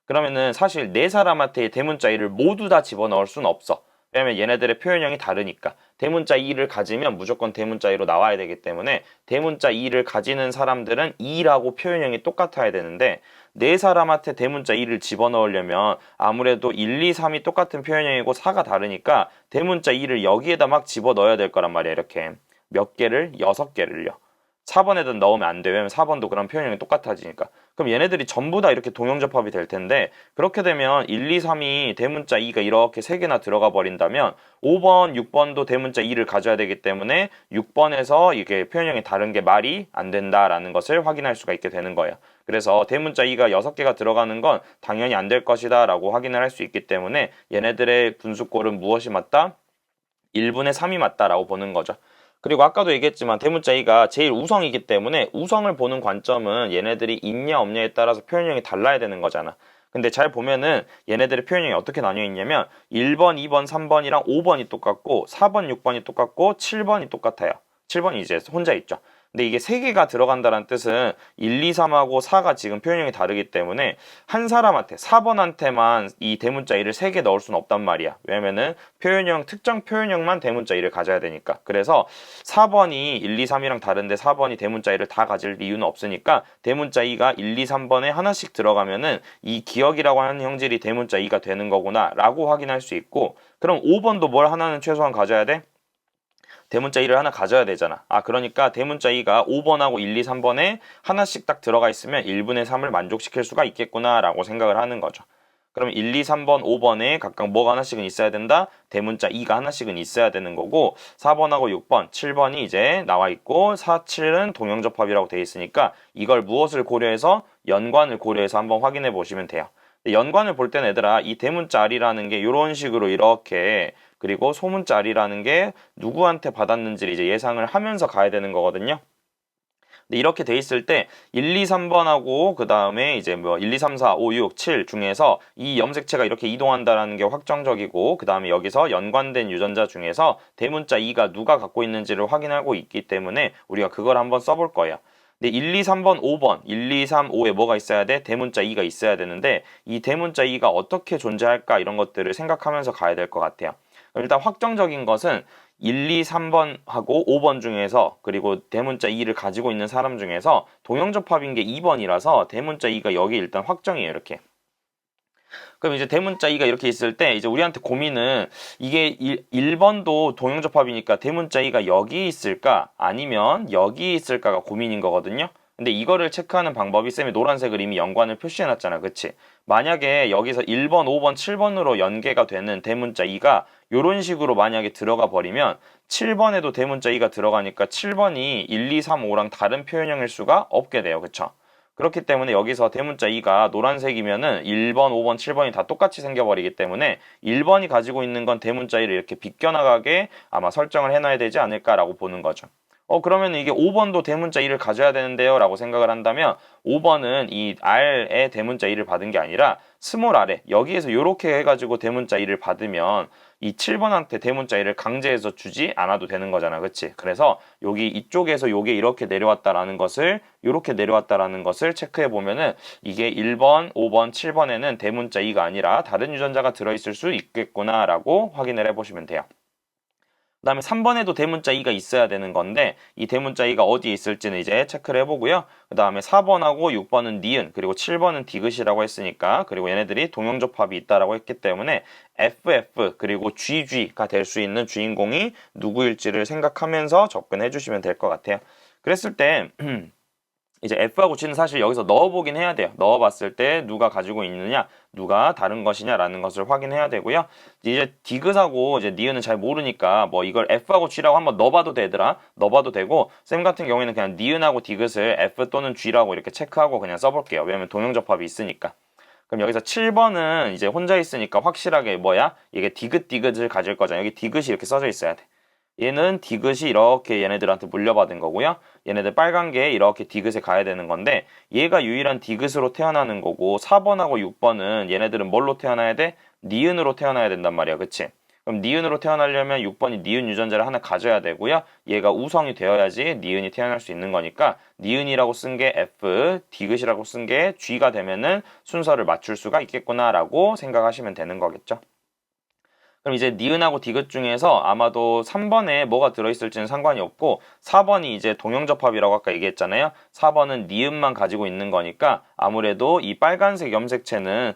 그러면은 사실 네 사람한테 대문자 2를 모두 다 집어넣을 수는 없어. 왜냐면 얘네들의 표현형이 다르니까. 대문자 2를 가지면 무조건 대문자 2로 나와야 되기 때문에 대문자 2를 가지는 사람들은 2라고 표현형이 똑같아야 되는데 네 사람한테 대문자 2를 집어넣으려면 아무래도 1, 2, 3이 똑같은 표현형이고 4가 다르니까 대문자 2를 여기에다 막 집어넣어야 될 거란 말이야. 이렇게 몇 개를? 6개를요. 4번에다 넣으면 안 돼. 왜냐면 4번도 그런 표현형이 똑같아지니까. 그럼 얘네들이 전부 다 이렇게 동형접합이 될 텐데 그렇게 되면 1, 2, 3이 대문자 2가 이렇게 3개나 들어가 버린다면 5번, 6번도 대문자 2를 가져야 되기 때문에 6번에서 이게 표현형이 다른 게 말이 안 된다라는 것을 확인할 수가 있게 되는 거예요. 그래서 대문자 2가 6개가 들어가는 건 당연히 안 될 것이다 라고 확인을 할 수 있기 때문에 얘네들의 분수꼴은 무엇이 맞다? 1분의 3이 맞다라고 보는 거죠. 그리고 아까도 얘기했지만 대문자 2가 제일 우성이기 때문에 우성을 보는 관점은 얘네들이 있냐 없냐에 따라서 표현형이 달라야 되는 거잖아. 근데 잘 보면은 얘네들의 표현형이 어떻게 나뉘어 있냐면 1번, 2번, 3번이랑 5번이 똑같고 4번, 6번이 똑같고 7번이 똑같아요. 7번이 이제 혼자 있죠. 근데 이게 3개가 들어간다는 뜻은 1, 2, 3하고 4가 지금 표현형이 다르기 때문에 한 사람한테 4번한테만 이 대문자 2를 3개 넣을 수는 없단 말이야. 왜냐면은 표현형 특정 표현형만 대문자 2를 가져야 되니까. 그래서 4번이 1, 2, 3이랑 다른데 4번이 대문자 2를 다 가질 이유는 없으니까 대문자 2가 1, 2, 3번에 하나씩 들어가면은 이 기억이라고 하는 형질이 대문자 2가 되는 거구나 라고 확인할 수 있고 그럼 5번도 뭘 하나는 최소한 가져야 돼? 대문자 2를 하나 가져야 되잖아. 그러니까 대문자 2가 5번하고 1, 2, 3번에 하나씩 딱 들어가 있으면 1분의 3을 만족시킬 수가 있겠구나 라고 생각을 하는 거죠. 그럼 1, 2, 3번, 5번에 각각 뭐가 하나씩은 있어야 된다? 대문자 2가 하나씩은 있어야 되는 거고 4번하고 6번, 7번이 이제 나와 있고 4, 7은 동형접합이라고 되어 있으니까 이걸 무엇을 고려해서 연관을 고려해서 한번 확인해 보시면 돼요. 연관을 볼 때는 얘들아 이 대문자 R이라는 게 이런 식으로 이렇게 그리고 소문자 R이라는 게 누구한테 받았는지를 이제 예상을 하면서 가야 되는 거거든요. 근데 이렇게 돼 있을 때 1, 2, 3번하고 그 다음에 이제 뭐 1, 2, 3, 4, 5, 6, 7 중에서 이 염색체가 이렇게 이동한다라는 게 확정적이고 그 다음에 여기서 연관된 유전자 중에서 대문자 2가 누가 갖고 있는지를 확인하고 있기 때문에 우리가 그걸 한번 써볼 거예요. 근데 1, 2, 3번, 5번, 1, 2, 3, 5에 뭐가 있어야 돼? 대문자 2가 있어야 되는데 이 대문자 2가 어떻게 존재할까 이런 것들을 생각하면서 가야 될 것 같아요. 일단 확정적인 것은 1, 2, 3번하고 5번 중에서 그리고 대문자 2를 가지고 있는 사람 중에서 동형접합인 게 2번이라서 대문자 2가 여기 일단 확정이에요. 이렇게. 그럼 이제 대문자 2가 이렇게 있을 때 이제 우리한테 고민은 이게 1번도 동형접합이니까 대문자 2가 여기 있을까 아니면 여기 있을까가 고민인 거거든요. 근데 이거를 체크하는 방법이 쌤이 노란색을 이미 연관을 표시해놨잖아. 그치? 만약에 여기서 1번, 5번, 7번으로 연계가 되는 대문자 2가 이런 식으로 만약에 들어가 버리면 7번에도 대문자 2가 들어가니까 7번이 1, 2, 3, 5랑 다른 표현형일 수가 없게 돼요. 그쵸? 그렇기 때문에 여기서 대문자 2가 노란색이면은 1번, 5번, 7번이 다 똑같이 생겨버리기 때문에 1번이 가지고 있는 건 대문자 2를 이렇게 비껴나가게 아마 설정을 해놔야 되지 않을까라고 보는 거죠. 그러면 이게 5번도 대문자 2를 가져야 되는데요 라고 생각을 한다면 5번은 이 R의 대문자 2를 받은 게 아니라 스몰 R에 여기에서 이렇게 해가지고 대문자 2를 받으면 이 7번한테 대문자 2를 강제해서 주지 않아도 되는 거잖아. 그치? 그래서 여기 이쪽에서 요게 이렇게 내려왔다라는 것을 이렇게 내려왔다라는 것을 체크해 보면은 이게 1번, 5번, 7번에는 대문자 2가 아니라 다른 유전자가 들어있을 수 있겠구나 라고 확인을 해보시면 돼요. 그 다음에 3번에도 대문자 2가 있어야 되는 건데 이 대문자 2가 어디에 있을지는 이제 체크를 해보고요. 그 다음에 4번하고 6번은 니은 그리고 7번은 디귿이라고 했으니까 그리고 얘네들이 동형접합이 있다라고 했기 때문에 FF 그리고 GG가 될 수 있는 주인공이 누구일지를 생각하면서 접근해 주시면 될 것 같아요. 그랬을 때 이제 F하고 G는 사실 여기서 넣어보긴 해야 돼요. 넣어봤을 때 누가 가지고 있느냐, 누가 다른 것이냐라는 것을 확인해야 되고요. 이제 디귿하고 이제 니은은 잘 모르니까 뭐 이걸 F하고 G라고 한번 넣어봐도 되더라. 넣어봐도 되고 쌤 같은 경우에는 그냥 니은하고 디귿을 F 또는 G라고 이렇게 체크하고 그냥 써볼게요. 왜냐면 동형접합이 있으니까. 그럼 여기서 7번은 이제 혼자 있으니까 확실하게 뭐야? 이게 디귿을 가질 거잖아. 여기 디귿이 이렇게 써져 있어야 돼. 얘는 디귿이 이렇게 얘네들한테 물려받은 거고요. 얘네들 빨간 게 이렇게 디귿에 가야 되는 건데 얘가 유일한 디귿으로 태어나는 거고 4번하고 6번은 얘네들은 뭘로 태어나야 돼? 니은으로 태어나야 된단 말이야. 그치? 그럼 니은으로 태어나려면 6번이 니은 유전자를 하나 가져야 되고요. 얘가 우성이 되어야지 니은이 태어날 수 있는 거니까 니은이라고 쓴 게 F, 디귿이라고 쓴 게 G가 되면은 순서를 맞출 수가 있겠구나라고 생각하시면 되는 거겠죠. 그럼 이제 니은하고 디귿 중에서 아마도 3번에 뭐가 들어있을지는 상관이 없고 4번이 이제 동형접합이라고 아까 얘기했잖아요. 4번은 니은만 가지고 있는 거니까 아무래도 이 빨간색 염색체는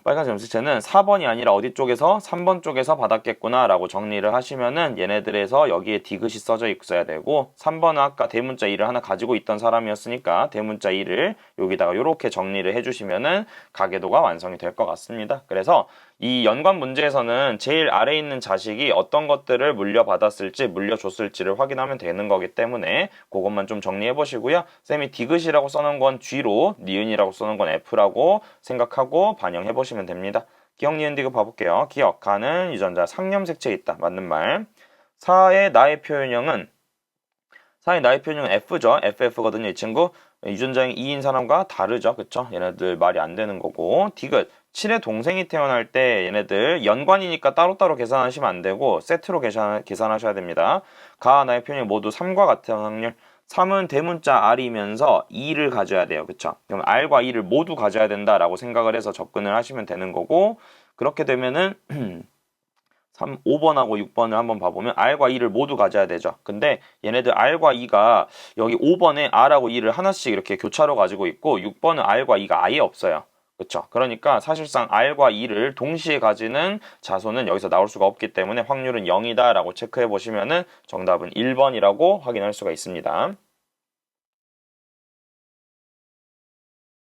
빨간색 염색체는 4번이 아니라 어디 쪽에서 3번 쪽에서 받았겠구나 라고 정리를 하시면은 얘네들에서 여기에 디귿이 써져 있어야 되고 3번은 아까 대문자 2를 하나 가지고 있던 사람이었으니까 대문자 2를 여기다가 이렇게 정리를 해주시면은 가계도가 완성이 될 것 같습니다. 그래서 이 연관 문제에서는 제일 아래에 있는 자식이 어떤 것들을 물려받았을지 물려줬을지를 확인하면 되는 거기 때문에 그것만 좀 정리해 보시고요. 쌤이 디귿이라고 써놓은 건 G로 니은이라고 써놓은 건 F라고 생각하고 반영해 보시면 됩니다. 기억 니은 디귿 봐볼게요. 기억 가는 유전자 상염색체에 있다. 맞는 말. 4의 나의 표현형은 F죠. FF거든요. 이 친구. 유전자형 2인 사람과 다르죠. 그쵸? 얘네들 말이 안 되는 거고. 디귿. 7의 동생이 태어날 때 얘네들 연관이니까 따로따로 계산하시면 안 되고 세트로 계산하셔야 됩니다. 가, 나의 표현이 모두 3과 같은 확률. 3은 대문자 R이면서 2를 가져야 돼요. 그쵸? 그럼 R과 2를 모두 가져야 된다라고 생각을 해서 접근을 하시면 되는 거고 그렇게 되면은 5번하고 6번을 한번 봐보면 R과 E를 모두 가져야 되죠. 근데 얘네들 R과 E가 여기 5번에 R하고 E를 하나씩 이렇게 교차로 가지고 있고 6번은 R과 E가 아예 없어요. 그렇죠? 그러니까 사실상 R과 E를 동시에 가지는 자손은 여기서 나올 수가 없기 때문에 확률은 0이다 라고 체크해 보시면은 정답은 1번이라고 확인할 수가 있습니다. 그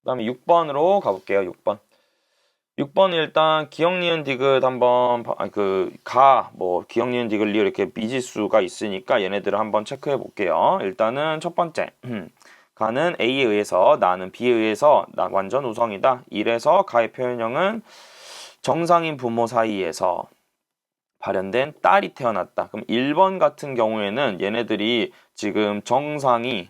다음에 6번으로 가볼게요. 6번. 6번 일단 기억 니은 디귿 한번 기억 니은 디귿 리을 이렇게 미지수가 있으니까 얘네들을 한번 체크해 볼게요. 일단은 첫 번째 가는 A에 의해서 나는 B에 의해서 나 완전 우성이다. 이래서 가의 표현형은 정상인 부모 사이에서 발현된 딸이 태어났다. 그럼 1번 같은 경우에는 얘네들이 지금 정상이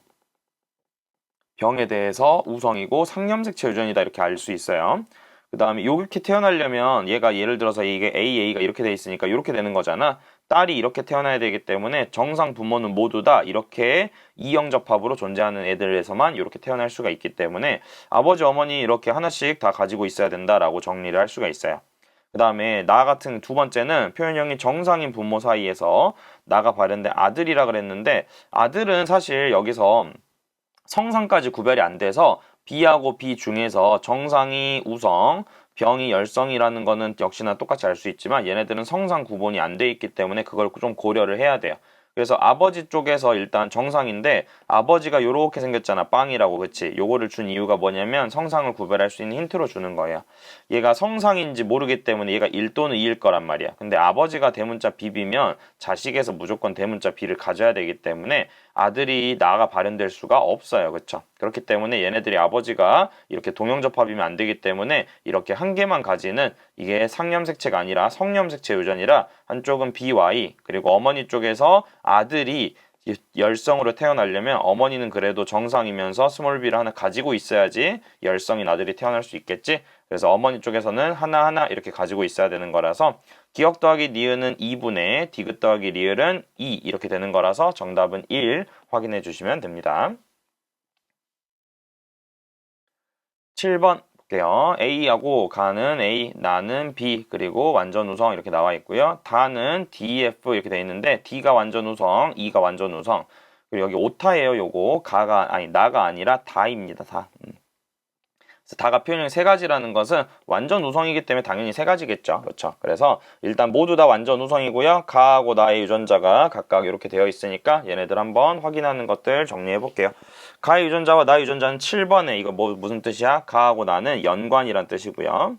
병에 대해서 우성이고 상염색체 유전이다 이렇게 알 수 있어요. 그 다음에 이렇게 태어나려면 얘가 예를 들어서 이게 AA가 이렇게 돼 있으니까 이렇게 되는 거잖아. 딸이 이렇게 태어나야 되기 때문에 정상 부모는 모두 다 이렇게 이형접합으로 존재하는 애들에서만 이렇게 태어날 수가 있기 때문에 아버지 어머니 이렇게 하나씩 다 가지고 있어야 된다라고 정리를 할 수가 있어요. 그 다음에 나 같은 두 번째는 표현형이 정상인 부모 사이에서 나가 발현된 아들이라 그랬는데 아들은 사실 여기서 성상까지 구별이 안 돼서 B하고 B 중에서 정상이 우성, 병이 열성이라는 거는 역시나 똑같이 알 수 있지만 얘네들은 성상 구분이 안 돼 있기 때문에 그걸 좀 고려를 해야 돼요. 그래서 아버지 쪽에서 일단 정상인데 아버지가 요렇게 생겼잖아. 빵이라고. 그치? 요거를 준 이유가 뭐냐면 성상을 구별할 수 있는 힌트로 주는 거예요. 얘가 성상인지 모르기 때문에 얘가 1 또는 2일 거란 말이야. 근데 아버지가 대문자 B면 자식에서 무조건 대문자 B를 가져야 되기 때문에 아들이 나가 발현될 수가 없어요. 그쵸? 그렇기 때문에 얘네들이 아버지가 이렇게 동형접합이면 안 되기 때문에 이렇게 한 개만 가지는 이게 상염색체가 아니라 성염색체 유전이라 한쪽은 BY 그리고 어머니 쪽에서 아들이 열성으로 태어나려면 어머니는 그래도 정상이면서 스몰 b를 하나 가지고 있어야지 열성인 아들이 태어날 수 있겠지. 그래서 어머니 쪽에서는 하나하나 이렇게 가지고 있어야 되는 거라서 기억 더하기 니은은 2분의 디귿 더하기 리을은 2 이렇게 되는 거라서 정답은 1 확인해 주시면 됩니다. 7번 볼게요. A하고 가는 A, 나는 B, 그리고 완전 우성 이렇게 나와 있고요. 다는 D, F 이렇게 돼 있는데 D가 완전 우성, E가 완전 우성. 그리고 여기 오타예요. 요거 나가 아니라 다입니다. 다. 다가 표현형이 세 가지라는 것은 완전 우성이기 때문에 당연히 세 가지겠죠. 그렇죠. 그래서 일단 모두 다 완전 우성이고요. 가하고 나의 유전자가 각각 이렇게 되어 있으니까 얘네들 한번 확인하는 것들 정리해 볼게요. 가의 유전자와 나의 유전자는 7번에 이거 무슨 뜻이야? 가하고 나는 연관이란 뜻이고요.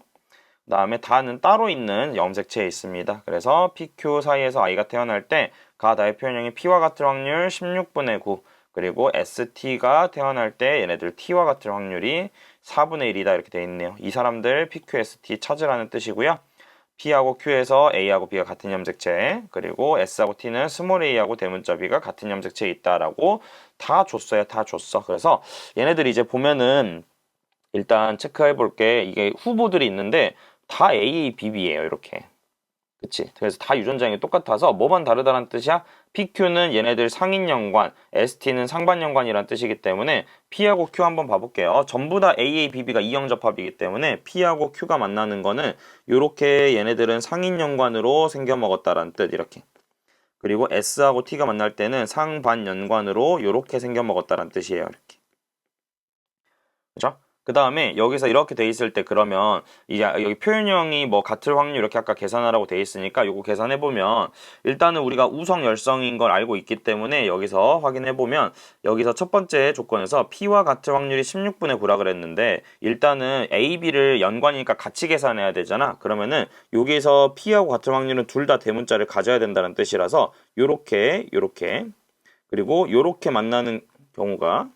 그 다음에 다는 따로 있는 염색체에 있습니다. 그래서 PQ 사이에서 아이가 태어날 때 가, 나의 표현형이 P와 같을 확률 16분의 9 그리고 ST가 태어날 때 얘네들 T와 같을 확률이 4분의 1이다 이렇게 돼 있네요. 이 사람들 PQST 찾으라는 뜻이고요. P하고 Q에서 A하고 B가 같은 염색체, 그리고 S하고 T는 스몰 a하고 대문자 B가 같은 염색체에 있다라고 다 줬어요. 다 줬어. 그래서 얘네들이 이제 보면은 일단 체크해 볼게. 이게 후보들이 있는데 다 AA, BB예요. 이렇게. 그치? 그래서 다 유전자형이 똑같아서 뭐만 다르다는 뜻이야? PQ는 얘네들 상인연관, ST는 상반연관이란 뜻이기 때문에 P하고 Q 한번 봐볼게요. 전부 다 AA, BB가 이형접합이기 때문에 P하고 Q가 만나는 거는 이렇게 얘네들은 상인연관으로 생겨먹었다라는 뜻 이렇게. 그리고 S하고 T가 만날 때는 상반연관으로 이렇게 생겨먹었다라는 뜻이에요. 이렇게. 그죠? 그 다음에 여기서 이렇게 돼 있을 때 그러면 이게 여기 표현형이 뭐 같을 확률 이렇게 아까 계산하라고 돼 있으니까 요거 계산해 보면 일단은 우리가 우성 열성인 걸 알고 있기 때문에 여기서 확인해 보면 여기서 첫 번째 조건에서 P와 같을 확률이 16분의 9라 그랬는데 일단은 A, B를 연관이니까 같이 계산해야 되잖아. 그러면은 여기서 P하고 같을 확률은 둘 다 대문자를 가져야 된다는 뜻이라서 요렇게 그리고 요렇게 만나는 경우가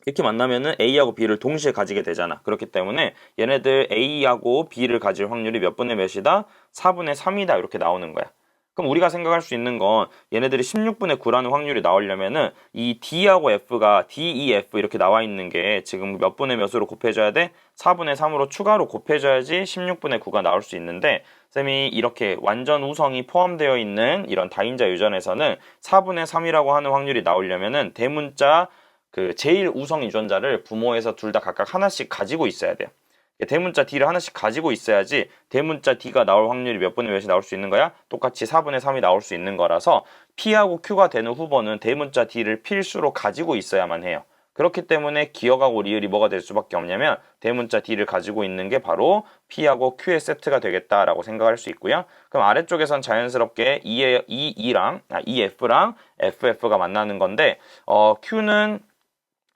이렇게 만나면은 A하고 B를 동시에 가지게 되잖아. 그렇기 때문에 얘네들 A하고 B를 가질 확률이 몇 분의 몇이다? 4분의 3이다. 이렇게 나오는 거야. 그럼 우리가 생각할 수 있는 건 얘네들이 16분의 9라는 확률이 나오려면은 이 D하고 F가 D, E, F 이렇게 나와 있는 게 지금 몇 분의 몇으로 곱해줘야 돼? 4분의 3으로 추가로 곱해줘야지 16분의 9가 나올 수 있는데 쌤이 이렇게 완전 우성이 포함되어 있는 이런 다인자 유전에서는 4분의 3이라고 하는 확률이 나오려면은 대문자 그 제일 우성 유전자를 부모에서 둘 다 각각 하나씩 가지고 있어야 돼요. 대문자 D를 하나씩 가지고 있어야지 대문자 D가 나올 확률이 몇 분의 몇이 나올 수 있는 거야? 똑같이 4분의 3이 나올 수 있는 거라서 P하고 Q가 되는 후보는 대문자 D를 필수로 가지고 있어야만 해요. 그렇기 때문에 기억하고 리을이 뭐가 될 수밖에 없냐면 대문자 D를 가지고 있는 게 바로 P하고 Q의 세트가 되겠다라고 생각할 수 있고요. 그럼 아래쪽에선 자연스럽게 EF랑 FF가 만나는 건데 Q는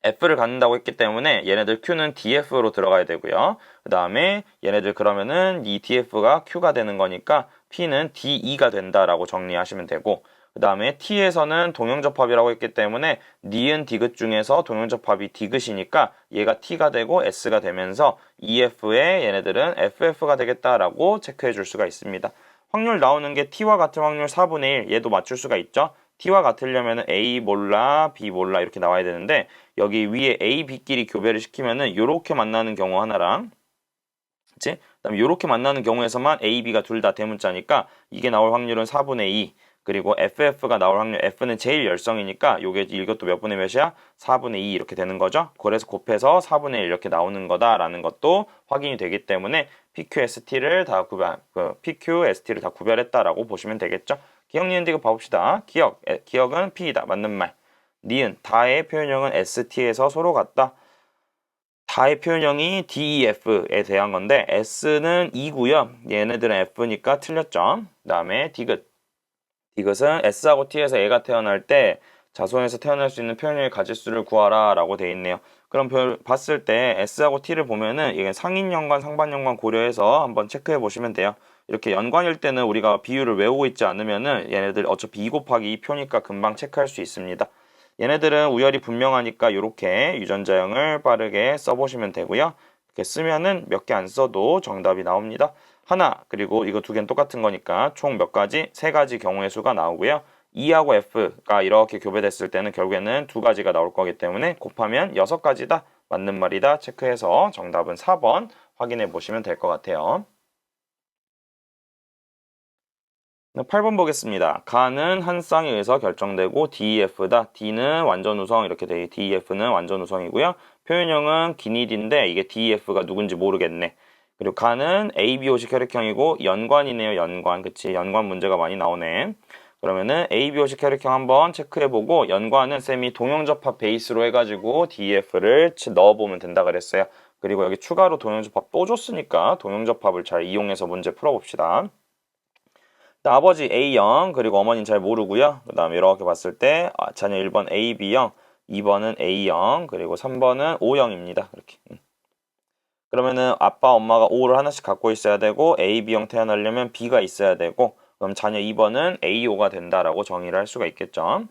F를 갖는다고 했기 때문에 얘네들 Q는 DF로 들어가야 되고요. 그 다음에 얘네들 그러면은 이 DF가 Q가 되는 거니까 P는 DE가 된다라고 정리하시면 되고 그 다음에 T에서는 동형접합이라고 했기 때문에 니은 디귿 중에서 동형접합이 디귿이니까 얘가 T가 되고 S가 되면서 EF에 얘네들은 FF가 되겠다라고 체크해 줄 수가 있습니다. 확률 나오는 게 T와 같은 확률 4분의 1 얘도 맞출 수가 있죠. T와 같으려면 A 몰라 B 몰라 이렇게 나와야 되는데 여기 위에 A, B끼리 교배를 시키면은 요렇게 만나는 경우 하나랑 그치? 그다음에 요렇게 만나는 경우에서만 A, B가 둘 다 대문자니까 이게 나올 확률은 4분의 2 그리고 FF가 나올 확률 F는 제일 열성이니까 이것도 몇 분의 몇이야? 4분의 2 이렇게 되는 거죠. 그래서 곱해서 4분의 1 이렇게 나오는 거다라는 것도 확인이 되기 때문에 PQST를 다 PQST를 다 구별했다라고 보시면 되겠죠. 기억, 니은, 디귿 봐봅시다. 기억은 P이다. 맞는 말. 니은, 다의 표현형은 ST에서 서로 같다. 다의 표현형이 DEF에 대한 건데 S는 2고요. 얘네들은 F니까 틀렸죠. 그 다음에 디귿. 디귿은 S하고 T에서 애가 태어날 때 자손에서 태어날 수 있는 표현형의 가짓수를 구하라 라고 되어 있네요. 그럼 봤을 때 S하고 T를 보면은 이게 상인연관, 상반연관 고려해서 한번 체크해 보시면 돼요. 이렇게 연관일 때는 우리가 비율을 외우고 있지 않으면은 얘네들 어차피 2 곱하기 2 표니까 금방 체크할 수 있습니다. 얘네들은 우열이 분명하니까 이렇게 유전자형을 빠르게 써보시면 되고요. 이렇게 쓰면은 몇 개 안 써도 정답이 나옵니다. 하나, 그리고 이거 두 개는 똑같은 거니까 총 몇 가지? 세 가지 경우의 수가 나오고요. E하고 F가 이렇게 교배됐을 때는 결국에는 두 가지가 나올 거기 때문에 곱하면 6가지다. 맞는 말이다. 체크해서 정답은 4번 확인해 보시면 될 것 같아요. 8번 보겠습니다. 가는 한 쌍에 의해서 결정되고 DEF다. D는 완전 우성 이렇게 돼. DEF는 완전 우성이고요. 표현형은 기니디인데 이게 DEF가 누군지 모르겠네. 그리고 가는 ABO식 혈액형이고 연관이네요. 연관. 그치? 연관 문제가 많이 나오네. 그러면은 ABO식 혈액형 한번 체크해보고 연관은 쌤이 동형접합 베이스로 해가지고 DEF를 넣어보면 된다 그랬어요. 그리고 여기 추가로 동형접합 또 줬으니까 동형접합을 잘 이용해서 문제 풀어봅시다. 아버지 A형 그리고 어머니는 잘 모르고요. 그 다음에 이렇게 봤을 때 자녀 1번 A, B형 2번은 A형 그리고 3번은 O형입니다. 이렇게. 그러면은 아빠 엄마가 O를 하나씩 갖고 있어야 되고 A, B형 태어나려면 B가 있어야 되고 그럼 자녀 2번은 AO가 된다라고 정의를 할 수가 있겠죠.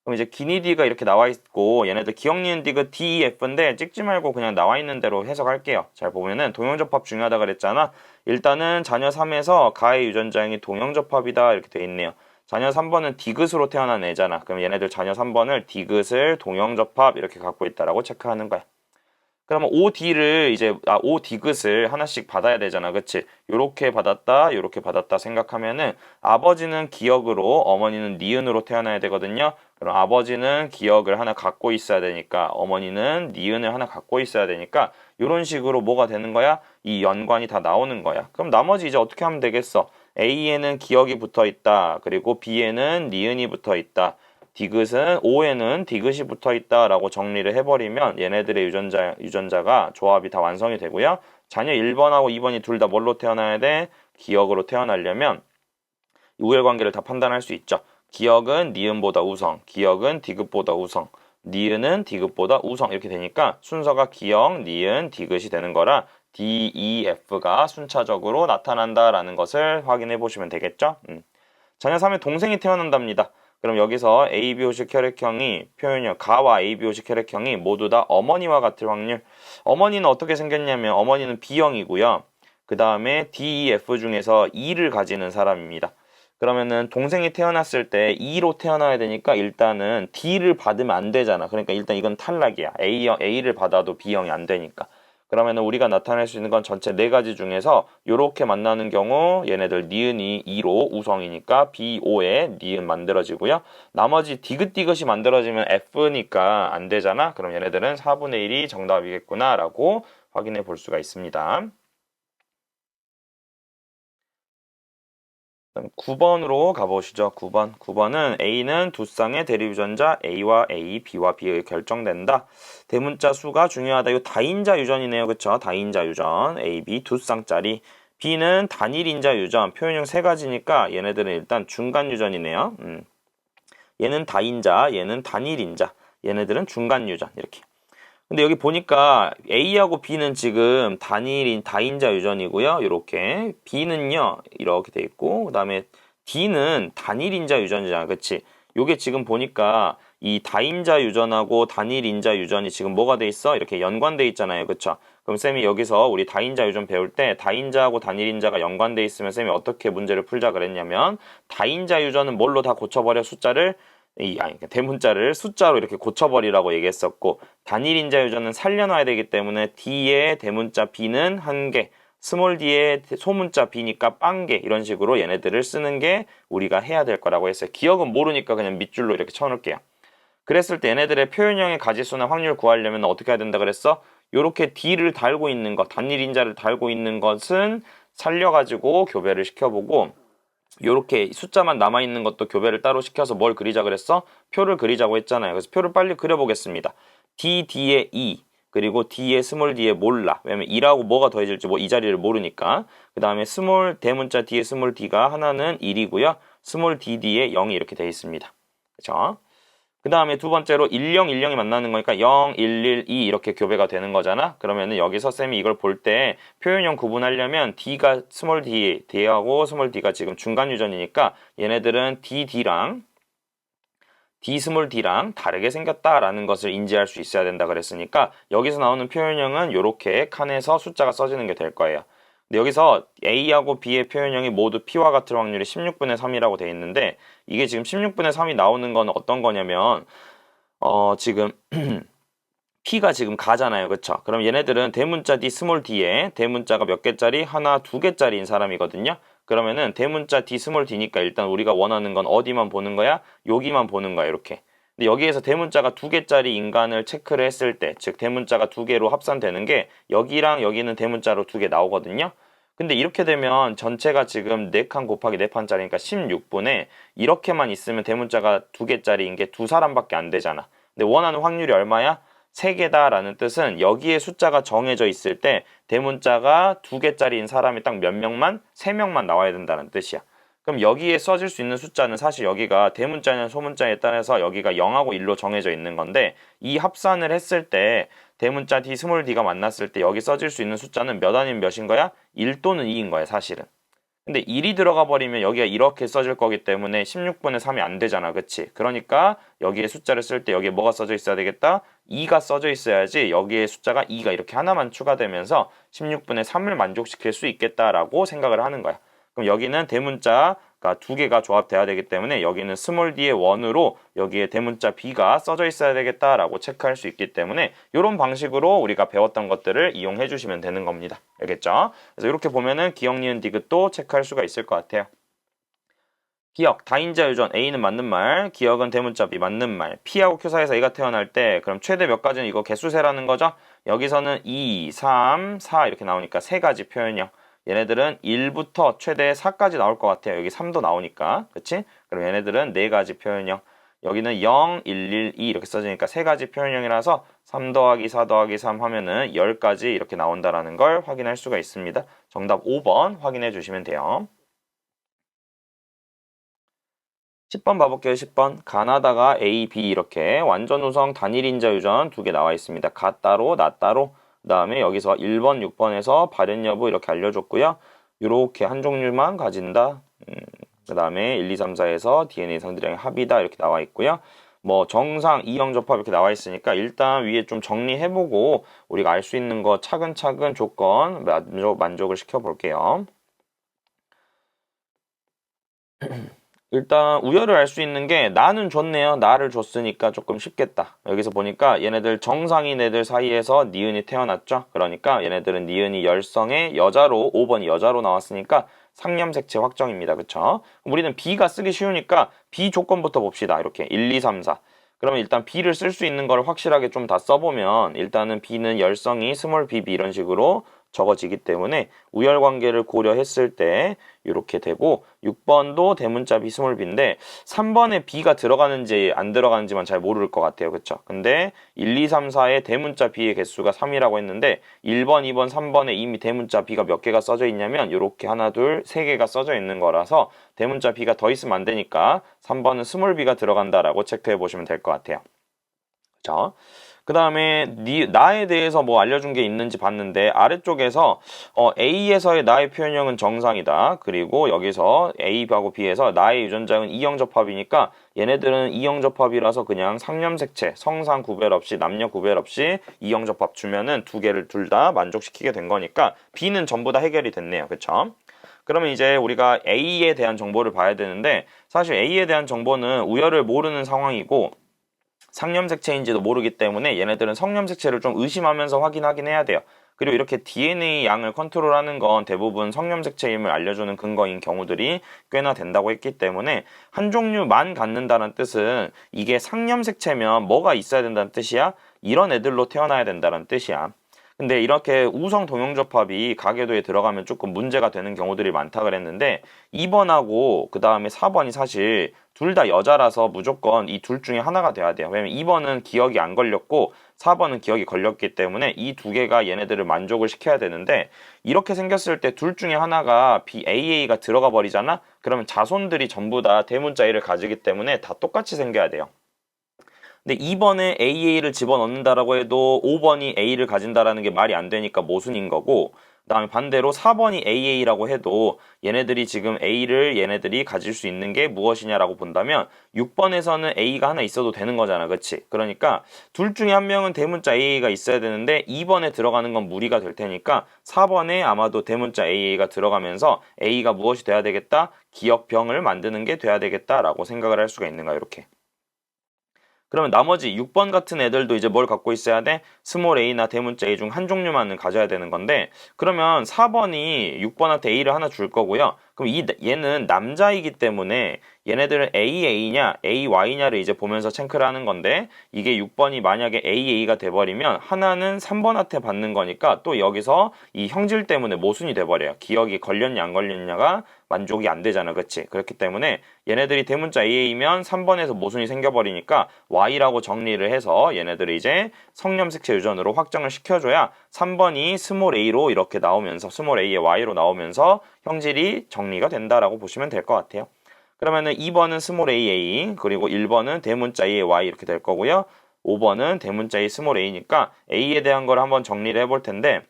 그럼 이제 기니디가 이렇게 나와 있고 얘네들 기억, 니은, 디귿 DEF인데 찍지 말고 그냥 나와 있는 대로 해석할게요. 잘 보면은 동형접합 중요하다 그랬잖아. 일단은 자녀 3에서 가의 유전자형이 동형접합이다 이렇게 돼 있네요. 자녀 3번은 디귿으로 태어난 애잖아. 그럼 얘네들 자녀 3번을 디귿을 동형접합 이렇게 갖고 있다라고 체크하는 거야. 그러면 OD를 이제 OD귿을 하나씩 받아야 되잖아. 그치? 요렇게 받았다, 요렇게 받았다 생각하면은 아버지는 기억으로, 어머니는 니은으로 태어나야 되거든요. 그럼 아버지는 기억을 하나 갖고 있어야 되니까, 어머니는 니은을 하나 갖고 있어야 되니까 요런 식으로 뭐가 되는 거야? 이 연관이 다 나오는 거야. 그럼 나머지 이제 어떻게 하면 되겠어? A에는 기억이 붙어 있다. 그리고 B에는 니은이 붙어 있다. 디귿은 O에는 디귿이 붙어 있다라고 정리를 해버리면 얘네들의 유전자가 조합이 다 완성이 되고요. 자녀 1번하고 2번이 둘 다 뭘로 태어나야 돼? 기억으로 태어나려면 우열관계를 다 판단할 수 있죠. 기억은 니은보다 우성, 기억은 디귿보다 우성, 니은은 디귿보다 우성 이렇게 되니까 순서가 기억, 니은, 디귿이 되는 거라 D, E, F가 순차적으로 나타난다라는 것을 확인해 보시면 되겠죠. 자녀 3의 동생이 태어난답니다. 그럼 여기서 ABO식 혈액형이 표현형 가와 ABO식 혈액형이 모두 다 어머니와 같을 확률. 어머니는 어떻게 생겼냐면 어머니는 B형이고요. 그 다음에 D, E, F 중에서 E를 가지는 사람입니다. 그러면은 동생이 태어났을 때 E로 태어나야 되니까 일단은 D를 받으면 안 되잖아. 그러니까 일단 이건 탈락이야. A를 받아도 B형이 안 되니까. 그러면은 우리가 나타낼 수 있는 건 전체 네 가지 중에서 요렇게 만나는 경우 얘네들 니은이 2로 우성이니까 BO에 니은 만들어지고요. 나머지 디귿디귿이 만들어지면 F니까 안 되잖아. 그럼 얘네들은 4분의 1이 정답이겠구나 라고 확인해 볼 수가 있습니다. 9번으로 가보시죠. 9번. 9번은 A는 두 쌍의 대립유전자 A와 A, B와 B에 결정된다. 대문자 수가 중요하다. 이거 다인자 유전이네요. 그쵸? 다인자 유전. A, B 두 쌍짜리. B는 단일인자 유전. 표현형 세 가지니까 얘네들은 일단 중간 유전이네요. 얘는 다인자, 얘는 단일인자. 얘네들은 중간 유전. 이렇게. 근데 여기 보니까 A하고 B는 지금 다인자 유전이고요. 이렇게 B는요 이렇게 돼 있고 그 다음에 D는 단일인자 유전이잖아. 그치? 요게 지금 보니까 이 다인자 유전하고 단일인자 유전이 지금 뭐가 돼 있어? 이렇게 연관돼 있잖아요. 그쵸? 그럼 쌤이 여기서 우리 다인자 유전 배울 때 다인자하고 단일인자가 연관돼 있으면 쌤이 어떻게 문제를 풀자 그랬냐면 다인자 유전은 뭘로 다 고쳐버려 숫자를 대문자를 숫자로 이렇게 고쳐버리라고 얘기했었고 단일인자 유전은 살려놔야 되기 때문에 D의 대문자 B는 1개, 스몰 d의 소문자 B니까 0개 이런 식으로 얘네들을 쓰는 게 우리가 해야 될 거라고 했어요. 기억은 모르니까 그냥 밑줄로 이렇게 쳐놓을게요. 그랬을 때 얘네들의 표현형의 가지수나 확률 구하려면 어떻게 해야 된다 그랬어? 요렇게 D를 달고 있는 것, 단일인자를 달고 있는 것은 살려가지고 교배를 시켜보고 요렇게 숫자만 남아있는 것도 교배를 따로 시켜서 뭘 그리자 그랬어? 표를 그리자고 했잖아요. 그래서 표를 빨리 그려보겠습니다. D, D에 E, 그리고 D에 스몰 D에 몰라. 왜냐면 2라고 뭐가 더해질지 이 자리를 모르니까. 그 다음에 스몰 대문자 D에 스몰 D가 하나는 1이고요. 스몰 DD에 0이 이렇게 되어 있습니다. 그쵸? 그 다음에 두 번째로 10, 10이 만나는 거니까 0, 1, 1, 2 이렇게 교배가 되는 거잖아. 그러면은 여기서 쌤이 이걸 볼 때 표현형 구분하려면 D가 스몰 D하고 스몰 D가 지금 중간 유전이니까 얘네들은 DD랑 D 스몰 D랑 다르게 생겼다라는 것을 인지할 수 있어야 된다 그랬으니까 여기서 나오는 표현형은 이렇게 칸에서 숫자가 써지는 게 될 거예요. 근데 여기서 A하고 B의 표현형이 모두 P와 같을 확률이 16분의 3이라고 돼 있는데 이게 지금 16분의 3이 나오는 건 어떤 거냐면 지금 P가 지금 가잖아요. 그쵸? 그럼 얘네들은 대문자 D 스몰 D에 대문자가 몇 개짜리? 하나, 두 개짜리인 사람이거든요. 그러면은 대문자 D 스몰 D니까 일단 우리가 원하는 건 어디만 보는 거야? 여기만 보는 거야. 이렇게. 근데 여기에서 대문자가 두 개짜리 인간을 체크를 했을 때, 즉 대문자가 두 개로 합산되는 게 여기랑 여기는 대문자로 두 개 나오거든요. 근데 이렇게 되면 전체가 지금 4칸 곱하기 4판짜리니까 16분에 이렇게만 있으면 대문자가 두 개짜리인 게 두 사람밖에 안 되잖아. 근데 원하는 확률이 얼마야? 3개다라는 뜻은 여기에 숫자가 정해져 있을 때 대문자가 두 개짜리인 사람이 딱 몇 명만? 3명만 나와야 된다는 뜻이야. 그럼 여기에 써질 수 있는 숫자는 사실 여기가 대문자냐 소문자에 따라서 여기가 0하고 1로 정해져 있는 건데 이 합산을 했을 때 대문자 D, 스몰 D가 만났을 때 여기 써질 수 있는 숫자는 몇 아니면 몇인 거야? 1 또는 2인 거야 사실은. 근데 1이 들어가 버리면 여기가 이렇게 써질 거기 때문에 16분의 3이 안 되잖아. 그치? 그러니까 여기에 숫자를 쓸 때 여기에 뭐가 써져 있어야 되겠다? 2가 써져 있어야지 여기에 숫자가 2가 이렇게 하나만 추가되면서 16분의 3을 만족시킬 수 있겠다라고 생각을 하는 거야. 그럼 여기는 대문자가 두 개가 조합돼야 되기 때문에 여기는 스몰 d의 원으로 여기에 대문자 b가 써져 있어야 되겠다라고 체크할 수 있기 때문에 이런 방식으로 우리가 배웠던 것들을 이용해 주시면 되는 겁니다. 알겠죠? 그래서 이렇게 보면은 기억, 니은, 디귿도 체크할 수가 있을 것 같아요. 기억, 다인자 유전, A는 맞는 말, 기억은 대문자 B 맞는 말, P하고 Q 사이에서 A가 태어날 때 그럼 최대 몇 가지는 이거 개수세라는 거죠? 여기서는 2, 3, 4 이렇게 나오니까 세 가지 표현이요. 얘네들은 1부터 최대 4까지 나올 것 같아요. 여기 3도 나오니까. 그치? 그럼 얘네들은 네 가지 표현이요. 여기는 0, 1, 1, 2 이렇게 써지니까 세 가지 표현형이라서 3 더하기 4 더하기 3 하면은 10가지 이렇게 나온다라는 걸 확인할 수가 있습니다. 정답 5번 확인해 주시면 돼요. 10번 봐볼게요. 10번. 가나다가 A, B 이렇게 완전 우성 단일 인자 유전 두 개 나와 있습니다. 가 따로, 나 따로. 그 다음에 여기서 1번, 6번에서 발현 여부 이렇게 알려줬고요. 이렇게 한 종류만 가진다. 그 다음에 1, 2, 3, 4에서 DNA 상대량의 합이다 이렇게 나와 있고요. 뭐 정상, 이형 접합 이렇게 나와 있으니까 일단 위에 좀 정리해보고 우리가 알 수 있는 거 차근차근 조건 만족을 시켜볼게요. 일단 우열을 알 수 있는 게 나는 줬네요. 나를 줬으니까 조금 쉽겠다. 여기서 보니까 얘네들 정상인 애들 사이에서 니은이 태어났죠. 그러니까 얘네들은 니은이 열성의 여자로 5번이 여자로 나왔으니까 상념색체 확정입니다. 그쵸? 그럼 우리는 B가 쓰기 쉬우니까 B 조건부터 봅시다. 이렇게 1, 2, 3, 4. 그러면 일단 B를 쓸 수 있는 걸 확실하게 좀 다 써보면 일단은 B는 열성이 스몰 bb 이런 식으로 적어지기 때문에 우열관계를 고려했을 때 이렇게 되고 6번도 대문자 비스몰 b인데 3번에 b가 들어가는지 안 들어가는지만 잘 모를 것 같아요. 그쵸? 근데 1, 2, 3, 4에 대문자 b의 개수가 3이라고 했는데 1번, 2번, 3번에 이미 대문자 b가 몇 개가 써져 있냐면 이렇게 하나, 둘, 세 개가 써져 있는 거라서 대문자 b가 더 있으면 안 되니까 3번은 스몰 b가 들어간다라고 체크해 보시면 될 것 같아요. 그쵸? 그 다음에 나에 대해서 뭐 알려준 게 있는지 봤는데 아래쪽에서 A에서의 나의 표현형은 정상이다. 그리고 여기서 A하고 B에서 나의 유전자는 이형 접합이니까 얘네들은 이형 접합이라서 그냥 상념색체, 성상 구별 없이 남녀 구별 없이 이형 접합 주면은 두 개를 둘 다 만족시키게 된 거니까 B는 전부 다 해결이 됐네요. 그쵸? 그러면 이제 우리가 A에 대한 정보를 봐야 되는데 사실 A에 대한 정보는 우열을 모르는 상황이고 상념색체인지도 모르기 때문에 얘네들은 성념색체를 좀 의심하면서 확인하긴 해야 돼요. 그리고 이렇게 DNA 양을 컨트롤하는 건 대부분 성념색체임을 알려주는 근거인 경우들이 꽤나 된다고 했기 때문에 한 종류만 갖는다는 뜻은 이게 상념색체면 뭐가 있어야 된다는 뜻이야? 이런 애들로 태어나야 된다는 뜻이야. 근데 이렇게 우성 동형접합이 가계도에 들어가면 조금 문제가 되는 경우들이 많다 그랬는데 2번하고 그 다음에 4번이 사실 둘 다 여자라서 무조건 이 둘 중에 하나가 돼야 돼요. 왜냐면 2번은 기억이 안 걸렸고 4번은 기억이 걸렸기 때문에 이 두 개가 얘네들을 만족을 시켜야 되는데 이렇게 생겼을 때 둘 중에 하나가 BAA가 들어가 버리잖아? 그러면 자손들이 전부 다 대문자 A를 가지기 때문에 다 똑같이 생겨야 돼요. 근데 2번에 AA를 집어넣는다라고 해도 5번이 A를 가진다라는 게 말이 안 되니까 모순인 거고 그다음에 반대로 4번이 AA라고 해도 얘네들이 지금 A를 얘네들이 가질 수 있는 게 무엇이냐라고 본다면 6번에서는 A가 하나 있어도 되는 거잖아. 그치? 그러니까 둘 중에 한 명은 대문자 AA가 있어야 되는데 2번에 들어가는 건 무리가 될 테니까 4번에 아마도 대문자 AA가 들어가면서 A가 무엇이 돼야 되겠다? 기억병을 만드는 게 돼야 되겠다라고 생각을 할 수가 있는가 이렇게. 그러면 나머지 6번 같은 애들도 이제 뭘 갖고 있어야 돼? 스몰 a나 대문자 A 중 한 종류만은 가져야 되는 건데 그러면 4번이 6번한테 A를 하나 줄 거고요. 그럼 얘는 남자이기 때문에 얘네들은 AA냐 AY냐를 이제 보면서 체크를 하는 건데 이게 6번이 만약에 AA가 돼버리면 하나는 3번한테 받는 거니까 또 여기서 이 형질 때문에 모순이 돼버려요. 기억이 걸렸냐 안 걸렸냐가 만족이 안 되잖아. 그치? 그렇기 때문에 얘네들이 대문자 AA면 3번에서 모순이 생겨버리니까 Y라고 정리를 해서 얘네들을 이제 성념색체 유전으로 확정을 시켜줘야 3번이 스몰 a로 이렇게 나오면서 스몰 a의 y로 나오면서 형질이 정리가 된다라고 보시면 될 것 같아요. 그러면은 2번은 스몰 aa 그리고 1번은 대문자 a의 y 이렇게 될 거고요. 5번은 대문자 a 스몰 a니까 a에 대한 걸 한번 정리를 해볼 텐데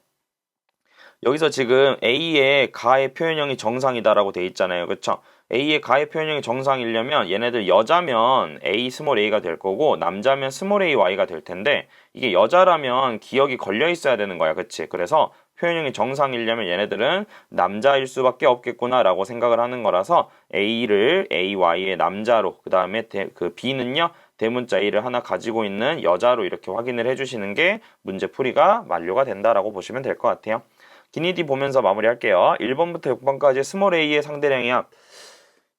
여기서 지금 A의 가의 표현형이 정상이다라고 돼 있잖아요. 그쵸? A의 가의 표현형이 정상이려면 얘네들 여자면 A 스몰 a가 될 거고 남자면 스몰 a y가 될 텐데 이게 여자라면 기억이 걸려 있어야 되는 거야. 그치? 그래서 표현형이 정상이려면 얘네들은 남자일 수밖에 없겠구나라고 생각을 하는 거라서 A를 AY의 남자로 그 다음에 그 B는요 대문자 A를 하나 가지고 있는 여자로 이렇게 확인을 해주시는 게 문제 풀이가 만료가 된다라고 보시면 될 것 같아요. 기니디 보면서 마무리할게요. 1번부터 6번까지 스몰 a의 상대량이 합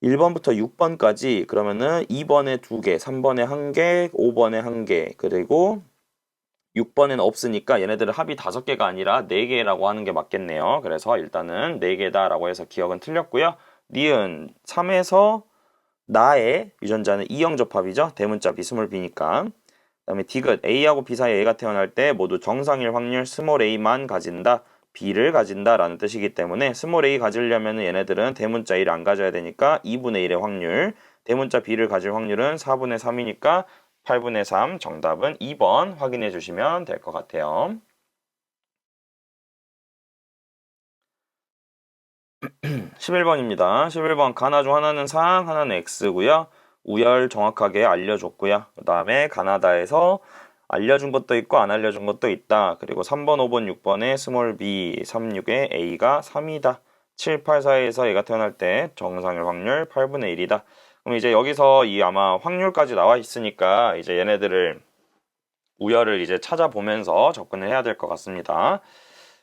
1번부터 6번까지 그러면은 2번에 2개, 3번에 1개, 5번에 1개, 그리고 6번에는 없으니까 얘네들은 합이 5개가 아니라 4개라고 하는 게 맞겠네요. 그래서 일단은 4개다라고 해서 기억은 틀렸고요. 니은 3에서 나의 유전자는 이형 접합이죠. 대문자 비스몰 b니까. 그다음에 디귿 A하고 B 사이에 A가 태어날 때 모두 정상일 확률 스몰 a만 가진다. B를 가진다라는 뜻이기 때문에 스몰 a 가지려면 얘네들은 대문자 A를 안 가져야 되니까 2분의 1의 확률, 대문자 B를 가질 확률은 4분의 3이니까 8분의 3 정답은 2번 확인해 주시면 될 것 같아요. 11번입니다. 11번 가나 중 하나는 상, 하나는 X고요. 우열 정확하게 알려줬고요. 그 다음에 가나다에서 알려준 것도 있고 안 알려준 것도 있다. 그리고 3번, 5번, 6번에 스몰 b 36에 a가 3이다. 7, 8 사이에서 얘가 태어날 때 정상일 확률 8분의 1이다. 그럼 이제 여기서 이 아마 확률까지 나와 있으니까 이제 얘네들을 우열을 이제 찾아보면서 접근을 해야 될 것 같습니다.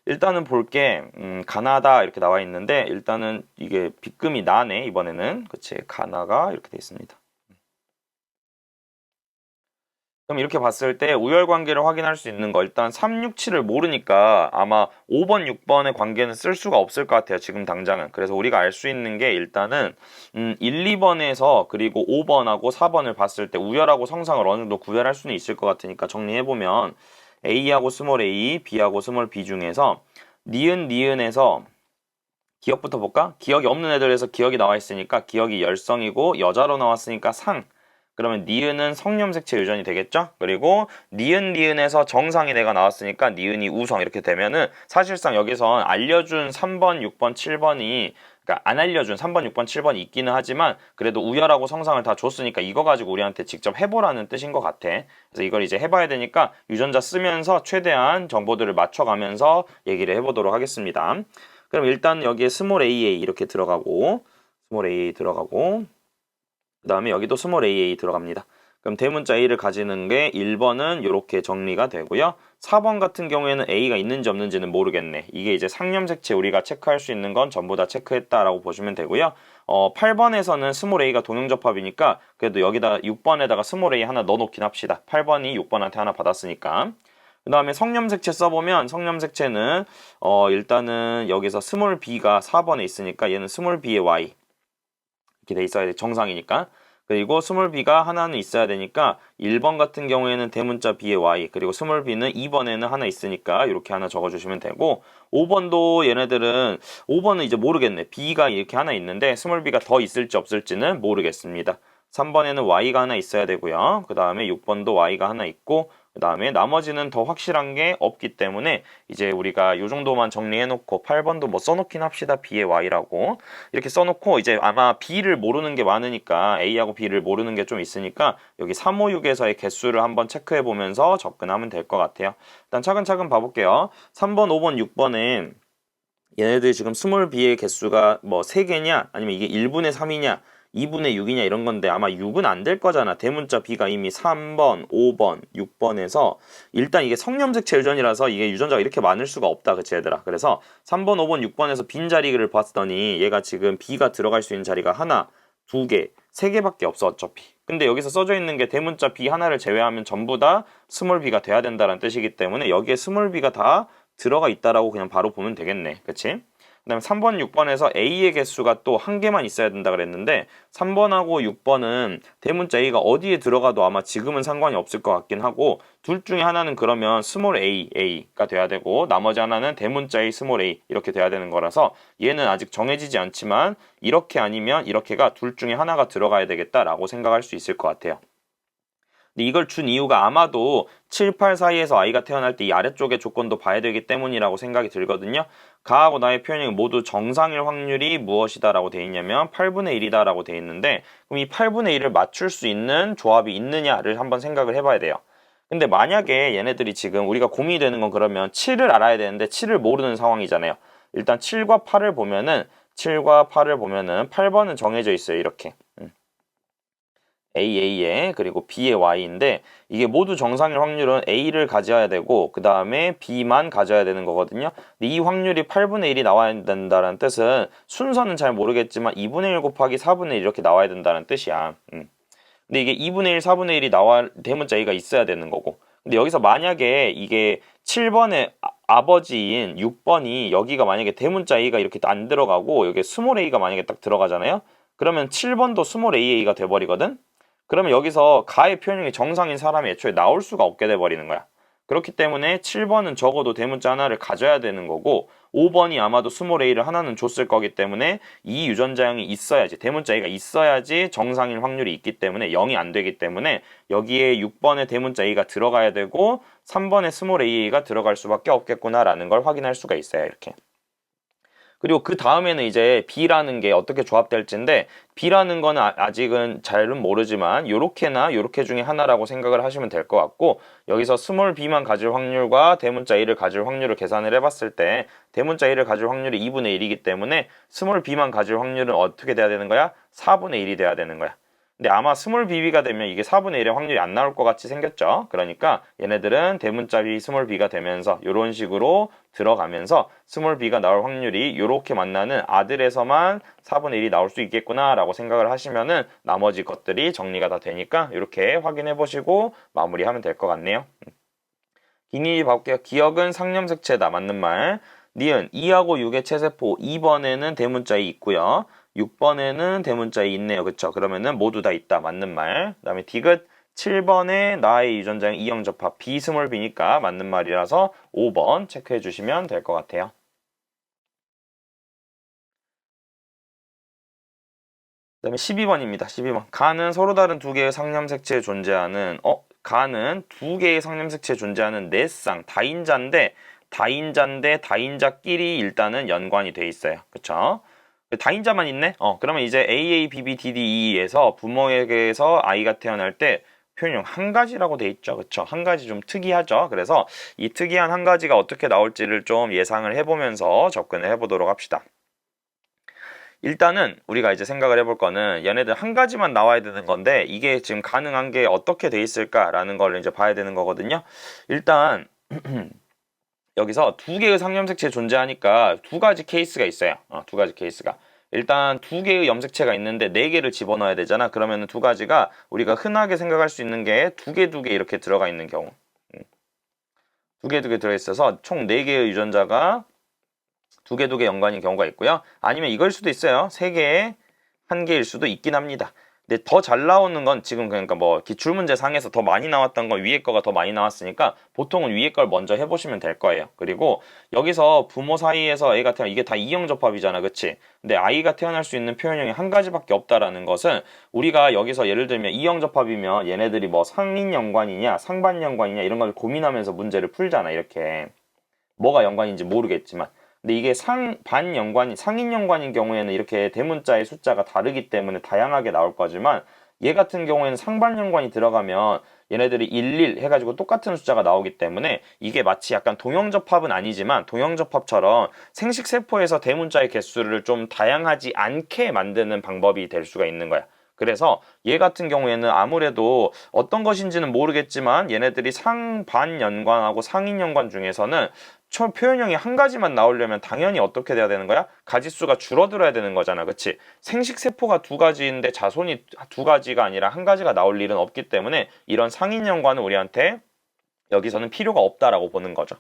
일단은 볼게 가나다 이렇게 나와 있는데 일단은 이게 빗금이 나네 이번에는 그치 가나가 이렇게 돼 있습니다. 그럼 이렇게 봤을 때 우열 관계를 확인할 수 있는 거 일단 3, 6, 7을 모르니까 아마 5번, 6번의 관계는 쓸 수가 없을 것 같아요. 지금 당장은. 그래서 우리가 알 수 있는 게 일단은 1, 2번에서 그리고 5번하고 4번을 봤을 때 우열하고 성상을 어느 정도 구별할 수는 있을 것 같으니까 정리해보면 A하고 스몰 a, B하고 스몰 b 중에서 니은에서 기억부터 볼까? 기억이 없는 애들에서 기억이 나와 있으니까 기억이 열성이고 여자로 나왔으니까 상. 그러면 니은은 성염색체 유전이 되겠죠? 그리고 니은에서 정상이 내가 나왔으니까 니은이 우성 이렇게 되면은 사실상 여기선 알려준 3번, 6번, 7번이 그러니까 안 알려준 3번, 6번, 7번이 있기는 하지만 그래도 우열하고 성상을 다 줬으니까 이거 가지고 우리한테 직접 해보라는 뜻인 것 같아. 그래서 이걸 이제 해봐야 되니까 유전자 쓰면서 최대한 정보들을 맞춰가면서 얘기를 해보도록 하겠습니다. 그럼 일단 여기에 스몰 AA 이렇게 들어가고 스몰 AA 들어가고 그 다음에 여기도 스몰 AA 들어갑니다. 그럼 대문자 A를 가지는 게 1번은 이렇게 정리가 되고요. 4번 같은 경우에는 A가 있는지 없는지는 모르겠네. 이게 이제 상염색체 우리가 체크할 수 있는 건 전부 다 체크했다라고 보시면 되고요. 8번에서는 스몰 A가 동형접합이니까 그래도 여기다 6번에다가 스몰 A 하나 넣어놓긴 합시다. 8번이 6번한테 하나 받았으니까. 그 다음에 성염색체 써보면 성염색체는 일단은 여기서 스몰 b가 4번에 있으니까 얘는 스몰 b의 y 이렇게 돼 있어야 돼. 정상이니까. 그리고 스몰 b가 하나는 있어야 되니까 1번 같은 경우에는 대문자 b의 y 그리고 스몰 b는 2번에는 하나 있으니까 이렇게 하나 적어주시면 되고 5번도 얘네들은 5번은 이제 모르겠네. b가 이렇게 하나 있는데 스몰 b가 더 있을지 없을지는 모르겠습니다. 3번에는 y가 하나 있어야 되고요. 그 다음에 6번도 y가 하나 있고 그 다음에 나머지는 더 확실한 게 없기 때문에 이제 우리가 요 정도만 정리해 놓고 8번도 뭐 써놓긴 합시다. b의 y라고 이렇게 써놓고 이제 아마 b를 모르는 게 많으니까 a하고 b를 모르는 게 좀 있으니까 여기 3, 5, 6에서의 개수를 한번 체크해 보면서 접근하면 될 것 같아요. 일단 차근차근 봐볼게요. 3번, 5번, 6번은 얘네들 지금 스몰 b의 개수가 뭐 3개냐 아니면 이게 1분의 3이냐 2분의 6이냐 이런 건데 아마 6은 안 될 거잖아. 대문자 B가 이미 3번, 5번, 6번에서 일단 이게 성염색체 유전이라서 이게 유전자가 이렇게 많을 수가 없다. 그치 얘들아. 그래서 3번, 5번, 6번에서 빈자리를 봤더니 얘가 지금 B가 들어갈 수 있는 자리가 하나, 2개, 3개밖에 없어 어차피. 근데 여기서 써져 있는 게 대문자 B 하나를 제외하면 전부 다 스몰 b가 돼야 된다는 뜻이기 때문에 여기에 스몰 b가 다 들어가 있다라고 그냥 바로 보면 되겠네. 그치? 그 다음에 3번, 6번에서 A의 개수가 또 한 개만 있어야 된다 그랬는데 3번하고 6번은 대문자 A가 어디에 들어가도 아마 지금은 상관이 없을 것 같긴 하고 둘 중에 하나는 그러면 스몰 A가 돼야 되고 나머지 하나는 대문자 A, 스몰 A 이렇게 돼야 되는 거라서 얘는 아직 정해지지 않지만 이렇게 아니면 이렇게가 둘 중에 하나가 들어가야 되겠다라고 생각할 수 있을 것 같아요. 근데 이걸 준 이유가 아마도 7, 8 사이에서 아이가 태어날 때 이 아래쪽의 조건도 봐야 되기 때문이라고 생각이 들거든요. 가하고 나의 표현이 모두 정상일 확률이 무엇이다 라고 돼 있냐면 8분의 1이다 라고 돼 있는데, 그럼 이 8분의 1을 맞출 수 있는 조합이 있느냐를 한번 생각을 해봐야 돼요. 근데 만약에 얘네들이 지금 우리가 고민이 되는 건, 그러면 7을 알아야 되는데 7을 모르는 상황이잖아요. 일단 7과 8을 보면은 8번은 정해져 있어요. 이렇게 AA에 그리고 B의 Y인데, 이게 모두 정상일 확률은 A를 가져야 되고 그 다음에 B만 가져야 되는 거거든요. 근데 이 확률이 8분의 1이 나와야 된다는 뜻은, 순서는 잘 모르겠지만 2분의 1 곱하기 4분의 1 이렇게 나와야 된다는 뜻이야. 근데 이게 2분의 1, 4분의 1이 나와 대문자 A가 있어야 되는 거고, 근데 여기서 만약에 이게 7번의 아버지인 6번이 여기가 만약에 대문자 A가 이렇게 안 들어가고 여기 스몰 a가 만약에 딱 들어가잖아요. 그러면 7번도 스몰 AA가 돼버리거든. 그러면 여기서 가의 표현형이 정상인 사람이 애초에 나올 수가 없게 돼버리는 거야. 그렇기 때문에 7번은 적어도 대문자 하나를 가져야 되는 거고, 5번이 아마도 스몰 a를 하나는 줬을 거기 때문에 이 유전자형이 있어야지, 대문자 a가 있어야지 정상일 확률이 있기 때문에 0이 안 되기 때문에 여기에 6번의 대문자 a가 들어가야 되고 3번의 스몰 a가 들어갈 수밖에 없겠구나라는 걸 확인할 수가 있어요. 이렇게. 그리고 그 다음에는 이제 B라는 게 어떻게 조합될지인데, B라는 거는 아직은 잘은 모르지만 요렇게나 요렇게 중에 하나라고 생각을 하시면 될 것 같고, 여기서 스몰 b만 가질 확률과 대문자 a를 가질 확률을 계산을 해봤을 때 대문자 a를 가질 확률이 2분의 1이기 때문에 스몰 b만 가질 확률은 어떻게 돼야 되는 거야? 4분의 1이 돼야 되는 거야. 근데 아마 스몰 bb가 되면 이게 4분의 1의 확률이 안 나올 것 같이 생겼죠. 그러니까 얘네들은 대문자 b, 스몰 b가 되면서 이런 식으로 들어가면서 스몰 b가 나올 확률이 이렇게 만나는 아들에서만 4분의 1이 나올 수 있겠구나 라고 생각을 하시면은 나머지 것들이 정리가 다 되니까 이렇게 확인해 보시고 마무리하면 될 것 같네요. 기니 볼게요. 기억은 상념색체다. 맞는 말. 니은 2하고 6의 채세포 2번에는 대문자 이 있고요. 6번에는 대문자 이 있네요. 그쵸? 그러면은 모두 다 있다. 맞는 말. 그 다음에 디귿 7번에 나의 유전자형 이형접합 비스몰 b니까 맞는 말이라서 5번 체크해 주시면 될 것 같아요. 그 다음에 12번입니다. 12번. 가는 서로 다른 두 개의 상념색체에 존재하는, 가는 두 개의 상념색체에 존재하는 네 쌍 다인자인데 다인자끼리 일단은 연관이 돼 있어요. 그쵸? 다인자만 있네? 그러면 이제 AA, BB, DD, E에서 부모에게서 아이가 태어날 때 표현형 한 가지라고 돼 있죠. 그쵸? 한 가지 좀 특이하죠. 그래서 이 특이한 한 가지가 어떻게 나올지를 좀 예상을 해보면서 접근을 해보도록 합시다. 일단은 우리가 이제 생각을 해볼 거는, 얘네들 한 가지만 나와야 되는 건데 이게 지금 가능한 게 어떻게 돼 있을까라는 걸 이제 봐야 되는 거거든요. 일단 여기서 두 개의 상염색체 존재하니까 두 가지 케이스가 있어요. 두 가지 케이스가. 일단 두 개의 염색체가 있는데 네 개를 집어넣어야 되잖아. 그러면 두 가지가 우리가 흔하게 생각할 수 있는 게 두 개 이렇게 들어가 있는 경우. 두 개 들어있어서 총 네 개의 유전자가 두 개 연관인 경우가 있고요. 아니면 이걸 수도 있어요. 세 개에 한 개일 수도 있긴 합니다. 근데 더 잘 나오는 건 지금 그러니까 뭐 기출문제 상에서 더 많이 나왔던 건 위에 거가 더 많이 나왔으니까 보통은 위에 걸 먼저 해보시면 될 거예요. 그리고 여기서 부모 사이에서 애가 태어나, 이게 다 이형접합이잖아, 그치? 근데 아이가 태어날 수 있는 표현형이 한 가지밖에 없다라는 것은, 우리가 여기서 예를 들면 이형접합이면 얘네들이 뭐 상인연관이냐 상반연관이냐 이런 걸 고민하면서 문제를 풀잖아. 이렇게 뭐가 연관인지 모르겠지만. 근데 이게 상인 연관인 경우에는 이렇게 대문자의 숫자가 다르기 때문에 다양하게 나올 거지만, 얘 같은 경우에는 상반 연관이 들어가면 얘네들이 11 해가지고 똑같은 숫자가 나오기 때문에 이게 마치 약간 동형접합은 아니지만 동형접합처럼 생식세포에서 대문자의 개수를 좀 다양하지 않게 만드는 방법이 될 수가 있는 거야. 그래서 얘 같은 경우에는 아무래도 어떤 것인지는 모르겠지만 얘네들이 상반 연관하고 상인 연관 중에서는 표현형이 한 가지만 나오려면 당연히 어떻게 돼야 되는 거야? 가지수가 줄어들어야 되는 거잖아. 그치? 생식세포가 두 가지인데 자손이 두 가지가 아니라 한 가지가 나올 일은 없기 때문에 이런 상인연관은 우리한테 여기서는 필요가 없다라고 보는 거죠.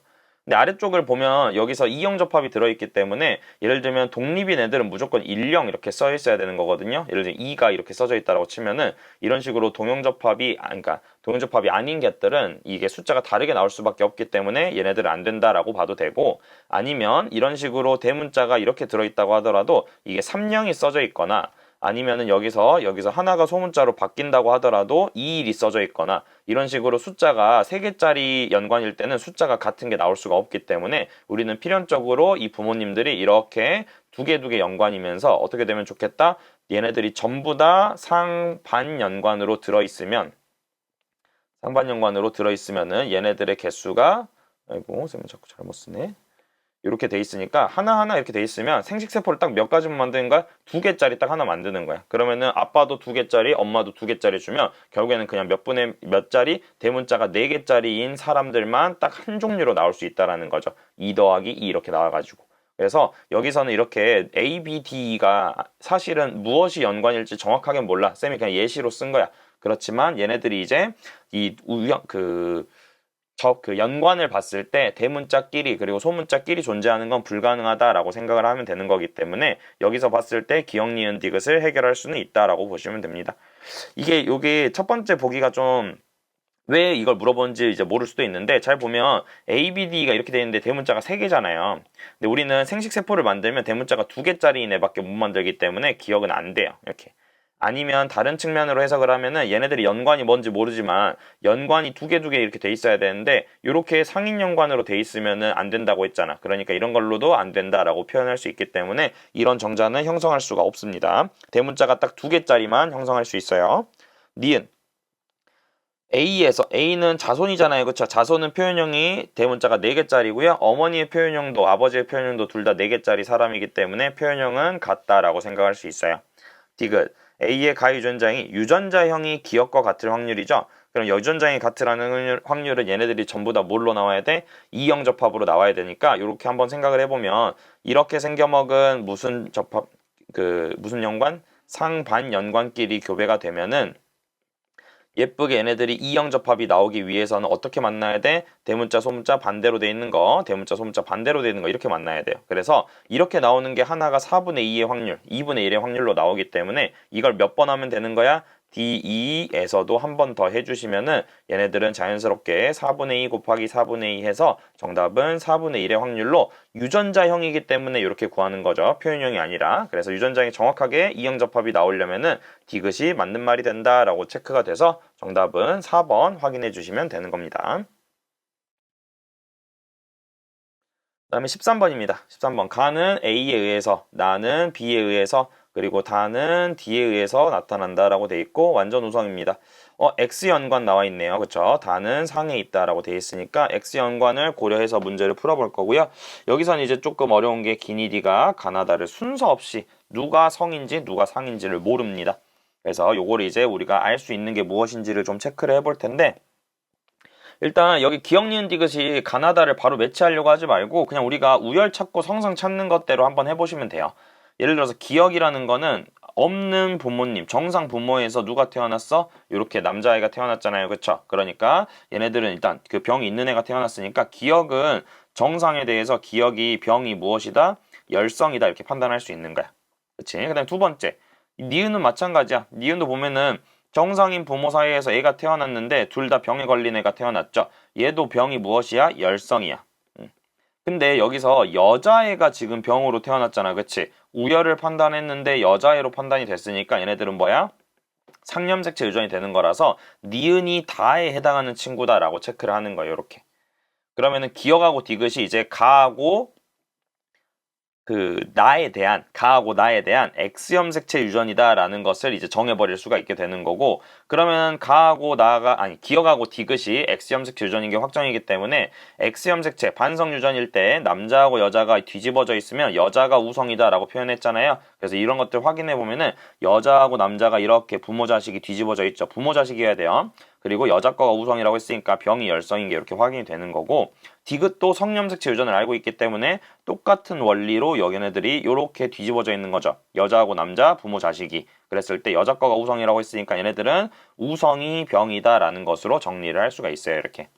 근데 아래쪽을 보면 여기서 이형접합이 들어있기 때문에 예를 들면 독립인 애들은 무조건 10 이렇게 써 있어야 되는 거거든요. 예를 들면 2가 이렇게 써져 있다고 치면은 이런 식으로 그러니까 동형접합이 아닌 것들은 이게 숫자가 다르게 나올 수밖에 없기 때문에 얘네들은 안 된다라고 봐도 되고, 아니면 이런 식으로 대문자가 이렇게 들어있다고 하더라도 이게 3령이 써져 있거나 아니면은 여기서 하나가 소문자로 바뀐다고 하더라도 21이 써져 있거나 이런 식으로 숫자가 3개짜리 연관일 때는 숫자가 같은 게 나올 수가 없기 때문에 우리는 필연적으로 이 부모님들이 이렇게 두 개 연관이면서 어떻게 되면 좋겠다? 얘네들이 전부 다 상반 연관으로 들어있으면은 얘네들의 개수가, 아이고 쌤이 자꾸 잘못 쓰네. 이렇게 돼 있으니까 하나하나 이렇게 돼 있으면 생식세포를 딱 몇 가지만 만드는 거야? 2개짜리 딱 하나 만드는 거야. 그러면은 아빠도 2개짜리, 엄마도 2개짜리 주면 결국에는 그냥 몇 분의 몇 짜리, 대문자가 4개짜리인 사람들만 딱 한 종류로 나올 수 있다라는 거죠. 2 더하기 2 이렇게 나와가지고. 그래서 여기서는 이렇게 A, B, D가 사실은 무엇이 연관일지 정확하게 몰라. 쌤이 그냥 예시로 쓴 거야. 그렇지만 얘네들이 이제 이 그 연관을 봤을 때 대문자끼리 그리고 소문자끼리 존재하는 건 불가능하다라고 생각을 하면 되는 거기 때문에 여기서 봤을 때 기역, 니은, 디귿을 해결할 수는 있다라고 보시면 됩니다. 요게 첫 번째 보기가 좀 왜 이걸 물어보는지 이제 모를 수도 있는데, 잘 보면 A, B, D가 이렇게 되어 있는데 대문자가 3개잖아요. 근데 우리는 생식세포를 만들면 대문자가 2개짜리인 애밖에 못 만들기 때문에 기억은 안 돼요. 이렇게. 아니면 다른 측면으로 해석을 하면은 얘네들이 연관이 뭔지 모르지만 연관이 두 개 이렇게 돼 있어야 되는데 이렇게 상인 연관으로 돼 있으면은 안 된다고 했잖아. 그러니까 이런 걸로도 안 된다라고 표현할 수 있기 때문에 이런 정자는 형성할 수가 없습니다. 대문자가 딱 2개짜리만 형성할 수 있어요. 니은 A는 자손이잖아요. 그쵸? 자손은 표현형이 대문자가 4개짜리고요. 어머니의 표현형도 아버지의 표현형도 둘 다 4개짜리 사람이기 때문에 표현형은 같다라고 생각할 수 있어요. 디귿 A의 가유전자형이 유전자형이 기억과 같을 확률이죠. 그럼 유전자형이 같으라는 확률은 얘네들이 전부 다 뭘로 나와야 돼? 이형접합으로 나와야 되니까 이렇게 한번 생각을 해보면 이렇게 생겨먹은 무슨 접합 무슨 연관? 상반 연관끼리 교배가 되면은 예쁘게 얘네들이 이형접합이 나오기 위해서는 어떻게 만나야 돼? 대문자, 소문자 반대로 돼 있는 거, 대문자, 소문자 반대로 돼 있는 거 이렇게 만나야 돼요. 그래서 이렇게 나오는 게 하나가 4분의 2의 확률, 2분의 1의 확률로 나오기 때문에 이걸 몇 번 하면 되는 거야? D2에서도 한 번 더 해주시면은 얘네들은 자연스럽게 4분의 2 곱하기 4분의 2 해서 정답은 4분의 1의 확률로 유전자형이기 때문에 이렇게 구하는 거죠. 표현형이 아니라. 그래서 유전자형이 정확하게 이형접합이 나오려면은 디귿이 맞는 말이 된다라고 체크가 돼서 정답은 4번 확인해 주시면 되는 겁니다. 그 다음에 13번입니다. 13번 가는 A에 의해서, 나는 B에 의해서, 그리고 다는 D에 의해서 나타난다라고 돼 있고 완전 우성입니다. X 연관 나와 있네요. 그쵸? 다는 상에 있다라고 돼 있으니까 X 연관을 고려해서 문제를 풀어볼 거고요. 여기서는 이제 조금 어려운 게 기니디가 가나다를 순서 없이 누가 성인지 누가 상인지를 모릅니다. 그래서 요거를 이제 우리가 알 수 있는 게 무엇인지를 좀 체크를 해볼 텐데, 일단 여기 기억, 니은, 디귿이 가나다를 바로 매치하려고 하지 말고 그냥 우리가 우열 찾고 성상 찾는 것대로 한번 해보시면 돼요. 예를 들어서 기억이라는 거는 없는 부모님, 정상 부모에서 누가 태어났어? 이렇게 남자아이가 태어났잖아요. 그쵸? 그러니까 얘네들은 일단 그 병이 있는 애가 태어났으니까 기억은 정상에 대해서 기억이 병이 무엇이다? 열성이다 이렇게 판단할 수 있는 거야. 그치? 그 다음에 두 번째, 니은은 마찬가지야. 니은도 보면은 정상인 부모 사이에서 애가 태어났는데 둘 다 병에 걸린 애가 태어났죠. 얘도 병이 무엇이야? 열성이야. 근데 여기서 여자애가 지금 병으로 태어났잖아. 그치? 우열을 판단했는데 여자애로 판단이 됐으니까 얘네들은 뭐야? 상념색체 유전이 되는 거라서 니은이 다에 해당하는 친구다라고 체크를 하는 거예요. 이렇게. 그러면은 기억하고 디귿이 이제 가하고 가하고 나에 대한 X염색체 유전이다라는 것을 이제 정해버릴 수가 있게 되는 거고, 그러면 기억하고 디귿이 X염색체 유전인 게 확정이기 때문에 X염색체 반성 유전일 때 남자하고 여자가 뒤집어져 있으면 여자가 우성이다라고 표현했잖아요. 그래서 이런 것들 확인해 보면은 여자하고 남자가 이렇게 부모 자식이 뒤집어져 있죠. 부모 자식이어야 돼요. 그리고 여자 거가 우성이라고 했으니까 병이 열성인 게 이렇게 확인이 되는 거고, 디귿도 성염색체 유전을 알고 있기 때문에 똑같은 원리로 얘네들이 이렇게 뒤집어져 있는 거죠. 여자하고 남자, 부모 자식이. 그랬을 때 여자 거가 우성이라고 했으니까 얘네들은 우성이 병이다라는 것으로 정리를 할 수가 있어요. 이렇게.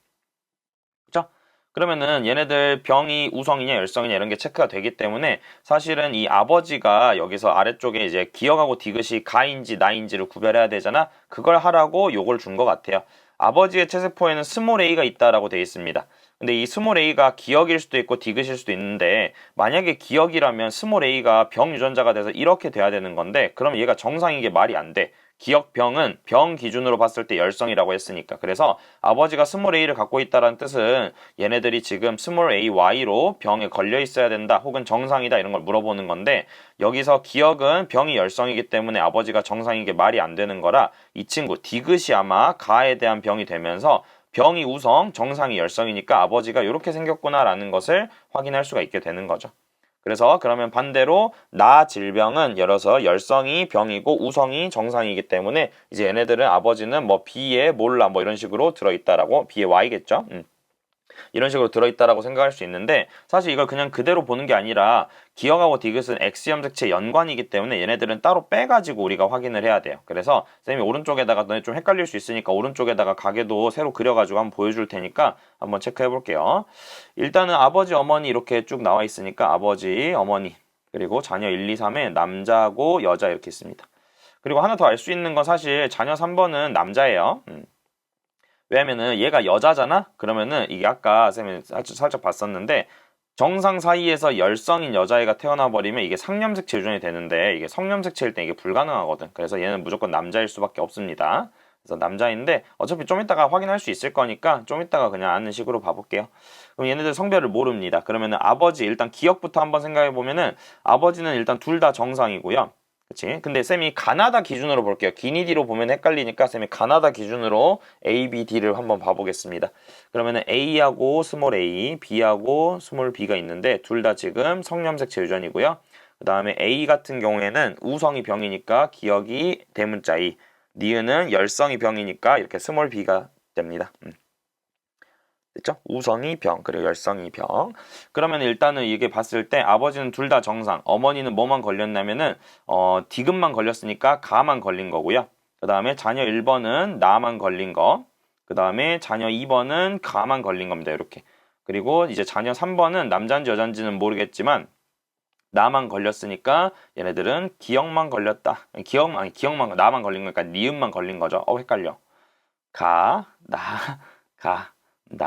그죠? 그러면은 얘네들 병이 우성이냐 열성이냐 이런 게 체크가 되기 때문에 사실은 이 아버지가 여기서 아래쪽에 이제 기억하고 디귿이 가인지 나인지를 구별해야 되잖아. 그걸 하라고 요걸 준 것 같아요. 아버지의 체세포에는 스몰 a가 있다라고 되어 있습니다. 근데 이 스몰 a가 기억일 수도 있고 디귿일 수도 있는데 만약에 기억이라면 스몰 a가 병 유전자가 돼서 이렇게 돼야 되는 건데 그럼 얘가 정상인 게 말이 안 돼. 기억병은 병 기준으로 봤을 때 열성이라고 했으니까. 그래서 아버지가 스몰 a를 갖고 있다는 뜻은 얘네들이 지금 스몰 ay로 병에 걸려 있어야 된다 혹은 정상이다 이런 걸 물어보는 건데 여기서 기억은 병이 열성이기 때문에 아버지가 정상인 게 말이 안 되는 거라 이 친구 디귿이 아마 가에 대한 병이 되면서 병이 우성, 정상이 열성이니까 아버지가 이렇게 생겼구나라는 것을 확인할 수가 있게 되는 거죠. 그래서 그러면 반대로 나 질병은 열어서 열성이 병이고 우성이 정상이기 때문에 이제 얘네들은 아버지는 뭐 B에 몰라 뭐 이런 식으로 들어있다라고 B에 Y겠죠. 이런 식으로 들어있다라고 생각할 수 있는데 사실 이걸 그냥 그대로 보는 게 아니라 기억하고 디귿은 X 염색체 연관이기 때문에 얘네들은 따로 빼가지고 우리가 확인을 해야 돼요. 그래서 쌤이 오른쪽에다가 너네 좀 헷갈릴 수 있으니까 오른쪽에다가 가게도 새로 그려가지고 한번 보여줄 테니까 한번 체크해 볼게요. 일단은 아버지 어머니 이렇게 쭉 나와 있으니까 아버지 어머니 그리고 자녀 1, 2, 3에 남자고 여자 이렇게 있습니다. 그리고 하나 더 알 수 있는 건 사실 자녀 3번은 남자예요. 왜냐면은 얘가 여자잖아? 그러면은 이게 아까 쌤이 살짝 봤었는데 정상 사이에서 열성인 여자애가 태어나 버리면 이게 상염색체 유전이 되는데 이게 성염색체일 때 이게 불가능하거든. 그래서 얘는 무조건 남자일 수밖에 없습니다. 그래서 남자인데 어차피 좀 이따가 확인할 수 있을 거니까 좀 이따가 그냥 아는 식으로 봐볼게요. 그럼 얘네들 성별을 모릅니다. 그러면은 아버지 일단 기억부터 한번 생각해 보면은 아버지는 일단 둘 다 정상이고요. 그치? 근데 쌤이 가나다 기준으로 볼게요. 기니디로 보면 헷갈리니까 쌤이 가나다 기준으로 A, B, D를 한번 봐보겠습니다. 그러면은 A하고 스몰 A, B하고 스몰 B가 있는데 둘 다 지금 성염색체 유전이고요. 그 다음에 A 같은 경우에는 우성이 병이니까 기억이 대문자 E, 니은은 열성이 병이니까 이렇게 스몰 B가 됩니다. 됐죠? 우성이 병, 그리고 열성이 병. 그러면 일단은 이게 봤을 때 아버지는 둘 다 정상, 어머니는 뭐만 걸렸냐면은 디귿만 걸렸으니까 가만 걸린 거고요. 그 다음에 자녀 1번은 나만 걸린 거. 그 다음에 자녀 2번은 가만 걸린 겁니다. 이렇게. 그리고 이제 자녀 3번은 남자인지 여자인지는 모르겠지만 나만 걸렸으니까 얘네들은 기억만 걸렸다. 나만 걸린 거니까 니은만 걸린 거죠. 헷갈려. 가.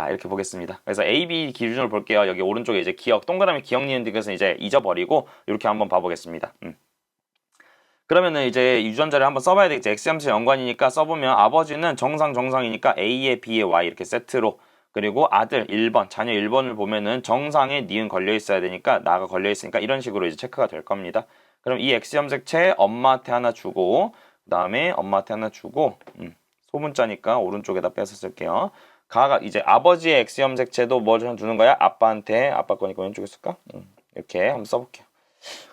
이렇게 보겠습니다. 그래서 A, B 기준으로 볼게요. 여기 오른쪽에 이제 기억, 동그라미 기억 니은 디귿은 이제 잊어버리고 이렇게 한번 봐보겠습니다. 그러면은 이제 유전자를 한번 써봐야 되겠죠. X함수 연관이니까 써보면 아버지는 정상이니까 A에 B에 Y 이렇게 세트로 그리고 아들 1번, 자녀 1번을 보면은 정상에 니은 걸려 있어야 되니까 나가 걸려 있으니까 이런 식으로 이제 체크가 될 겁니다. 그럼 이 X염색체 엄마한테 하나 주고 그 다음에 엄마한테 하나 주고 소문자니까 오른쪽에다 빼서 쓸게요. 가가 이제 아버지의 X염색체도 뭐 주는 거야? 아빠한테 아빠 거니까 왼쪽에 쓸까? 이렇게 한번 써볼게요.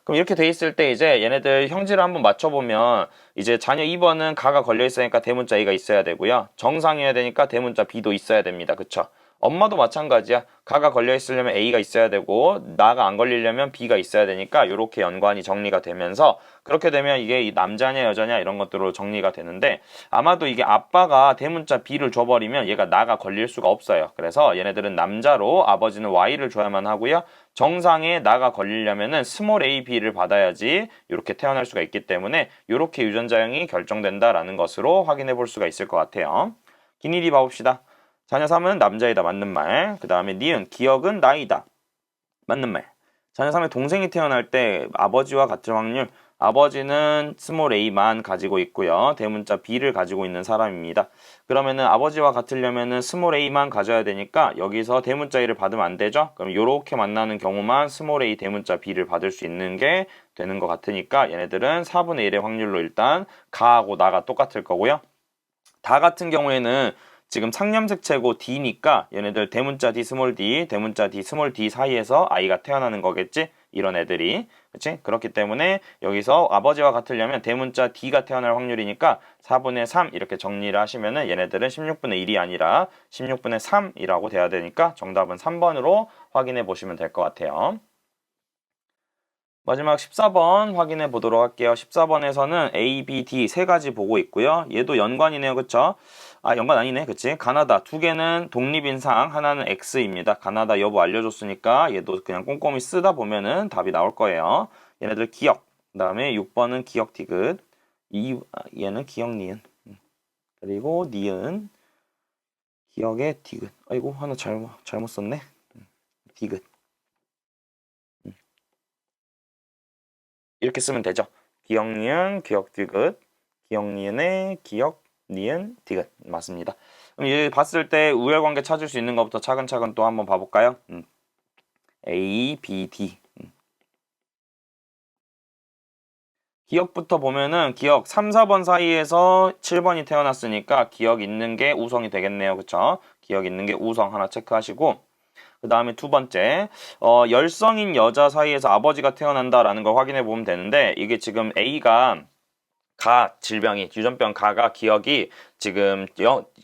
그럼 이렇게 돼 있을 때 이제 얘네들 형질을 한번 맞춰보면 이제 자녀 2번은 가가 걸려 있으니까 대문자 A가 있어야 되고요. 정상이어야 되니까 대문자 B도 있어야 됩니다. 그쵸? 엄마도 마찬가지야. 가가 걸려 있으려면 A가 있어야 되고 나가 안 걸리려면 B가 있어야 되니까 이렇게 연관이 정리가 되면서 그렇게 되면 이게 남자냐 여자냐 이런 것들로 정리가 되는데 아마도 이게 아빠가 대문자 B를 줘버리면 얘가 나가 걸릴 수가 없어요. 그래서 얘네들은 남자로 아버지는 Y를 줘야만 하고요. 정상에 나가 걸리려면은 스몰 a, b를 받아야지 이렇게 태어날 수가 있기 때문에 이렇게 유전자형이 결정된다라는 것으로 확인해 볼 수가 있을 것 같아요. 기니디 봐봅시다. 자녀 3은 남자이다 맞는 말. 그 다음에 니은 기억은 나이다 맞는 말. 자녀 3의 동생이 태어날 때 아버지와 같을 확률 아버지는 스몰 a만 가지고 있고요. 대문자 b를 가지고 있는 사람입니다. 그러면은 아버지와 같으려면은 스몰 a만 가져야 되니까 여기서 대문자 a를 받으면 안 되죠. 그럼 이렇게 만나는 경우만 스몰 a 대문자 b를 받을 수 있는 게 되는 것 같으니까 얘네들은 4분의 1의 확률로 일단 가하고 나가 똑같을 거고요. 다 같은 경우에는 지금 상염색체고 D니까 얘네들 대문자 D 스몰 D, 대문자 D 스몰 D 사이에서 아이가 태어나는 거겠지? 이런 애들이. 그치? 그렇기 때문에 여기서 아버지와 같으려면 대문자 D가 태어날 확률이니까 4분의 3 이렇게 정리를 하시면은 얘네들은 16분의 1이 아니라 16분의 3이라고 돼야 되니까 정답은 3번으로 확인해 보시면 될 것 같아요. 마지막 14번 확인해 보도록 할게요. 14번에서는 A, B, D 세 가지 보고 있고요. 얘도 연관이네요. 그쵸? 연관 아니네. 그치? 가나다 두 개는 독립인 상, 하나는 X입니다. 가나다 여부 알려줬으니까 얘도 그냥 꼼꼼히 쓰다 보면은 답이 나올 거예요. 얘네들 기억. 그 다음에 6번은 기억 디귿. 얘는 기억 니은. 그리고 니은. 기억의 디귿. 아이고 하나 잘못 썼네. 디귿. 이렇게 쓰면 되죠. 기억 니은 기억 디귿. 기억 니은의 기억 니은 디귿 맞습니다. 그럼 이 봤을 때 우열관계 찾을 수 있는 것부터 차근차근 또 한번 봐볼까요? A, B, D. 기억부터 보면은 기억 3, 4번 사이에서 7번이 태어났으니까 기억 있는 게 우성이 되겠네요. 그쵸? 기억 있는 게 우성 하나 체크하시고 그 다음에 두 번째 열성인 여자 사이에서 아버지가 태어난다라는 걸 확인해 보면 되는데 이게 지금 A가 질병이 유전병 가가 기억이 지금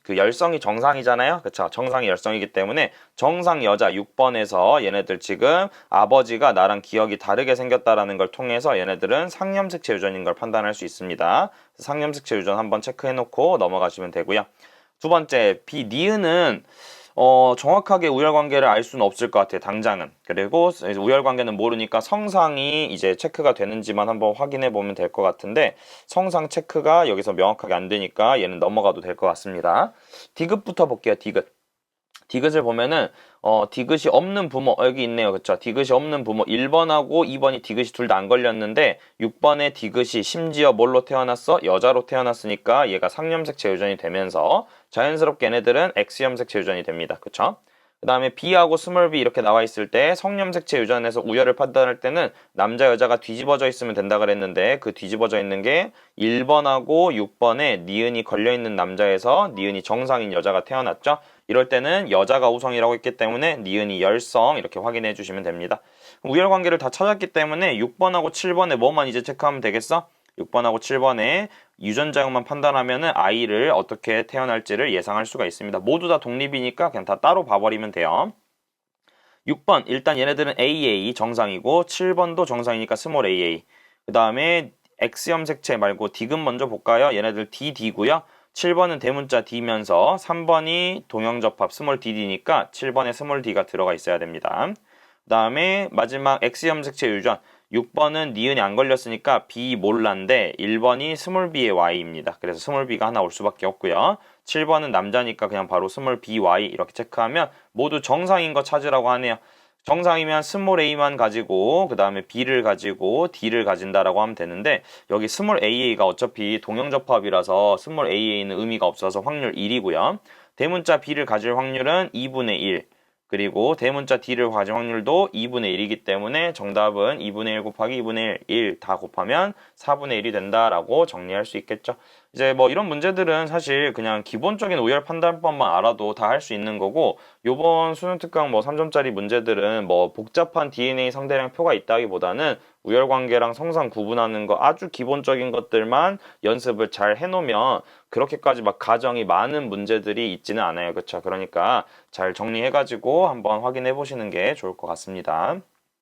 그 열성이 정상이잖아요. 그쵸? 정상이 열성이기 때문에 정상 여자 6번에서 얘네들 지금 아버지가 나랑 기억이 다르게 생겼다라는 걸 통해서 얘네들은 상염색체 유전인 걸 판단할 수 있습니다. 상염색체 유전 한번 체크해 놓고 넘어가시면 되고요. 두 번째 B 니은은 정확하게 우열관계를 알 수는 없을 것 같아요. 당장은. 그리고 우열관계는 모르니까 성상이 이제 체크가 되는지만 한번 확인해 보면 될 것 같은데 성상 체크가 여기서 명확하게 안 되니까 얘는 넘어가도 될 것 같습니다. 디귿부터 볼게요. 디귿. 디귿을 보면은 디귿이 없는 부모 여기 있네요. 그쵸? 디귿이 없는 부모 1번하고 2번이 디귿이 둘 다 안 걸렸는데 6번에 디귿이 심지어 뭘로 태어났어? 여자로 태어났으니까 얘가 상염색체 유전이 되면서 자연스럽게 얘네들은 X염색체 유전이 됩니다. 그쵸? 그 다음에 B하고 스몰 b 이렇게 나와 있을 때 성염색체 유전에서 우열을 판단할 때는 남자 여자가 뒤집어져 있으면 된다 그랬는데 그 뒤집어져 있는 게 1번하고 6번에 니은이 걸려있는 남자에서 니은이 정상인 여자가 태어났죠. 이럴 때는 여자가 우성이라고 했기 때문에 니은이 열성 이렇게 확인해 주시면 됩니다. 우열관계를 다 찾았기 때문에 6번하고 7번에 뭐만 이제 체크하면 되겠어? 6번하고 7번에 유전자형만 판단하면은 아이를 어떻게 태어날지를 예상할 수가 있습니다. 모두 다 독립이니까 그냥 다 따로 봐버리면 돼요. 6번 일단 얘네들은 AA 정상이고 7번도 정상이니까 스몰 AA. 그 다음에 X염색체 말고 디귿 먼저 볼까요? 얘네들 DD고요. 7번은 대문자 D면서 3번이 동형접합 스몰 DD니까 7번에 스몰 D가 들어가 있어야 됩니다. 그 다음에 마지막 X염색체 유전 6번은 니은이 안 걸렸으니까 B 몰라인데 1번이 스몰 b의 y입니다. 그래서 스몰 b가 하나 올 수밖에 없고요. 7번은 남자니까 그냥 바로 스몰 by 이렇게 체크하면 모두 정상인 거 찾으라고 하네요. 정상이면 스몰 a만 가지고 그 다음에 b를 가지고 d를 가진다라고 하면 되는데 여기 스몰 AA가 어차피 동형접합이라서 스몰 AA는 의미가 없어서 확률 1이고요. 대문자 b를 가질 확률은 2분의 1. 그리고 대문자 D를 가질 확률도 2분의 1이기 때문에 정답은 2분의 1 곱하기 2분의 1 다 곱하면 4분의 1이 된다라고 정리할 수 있겠죠. 이제 뭐 이런 문제들은 사실 그냥 기본적인 우열 판단법만 알아도 다 할 수 있는 거고 요번 수능 특강 뭐 3점짜리 문제들은 뭐 복잡한 DNA 상대량 표가 있다기보다는 우열관계랑 성상 구분하는 거 아주 기본적인 것들만 연습을 잘 해놓으면 그렇게까지 막 가정이 많은 문제들이 있지는 않아요. 그렇죠? 그러니까 잘 정리해가지고 한번 확인해 보시는 게 좋을 것 같습니다.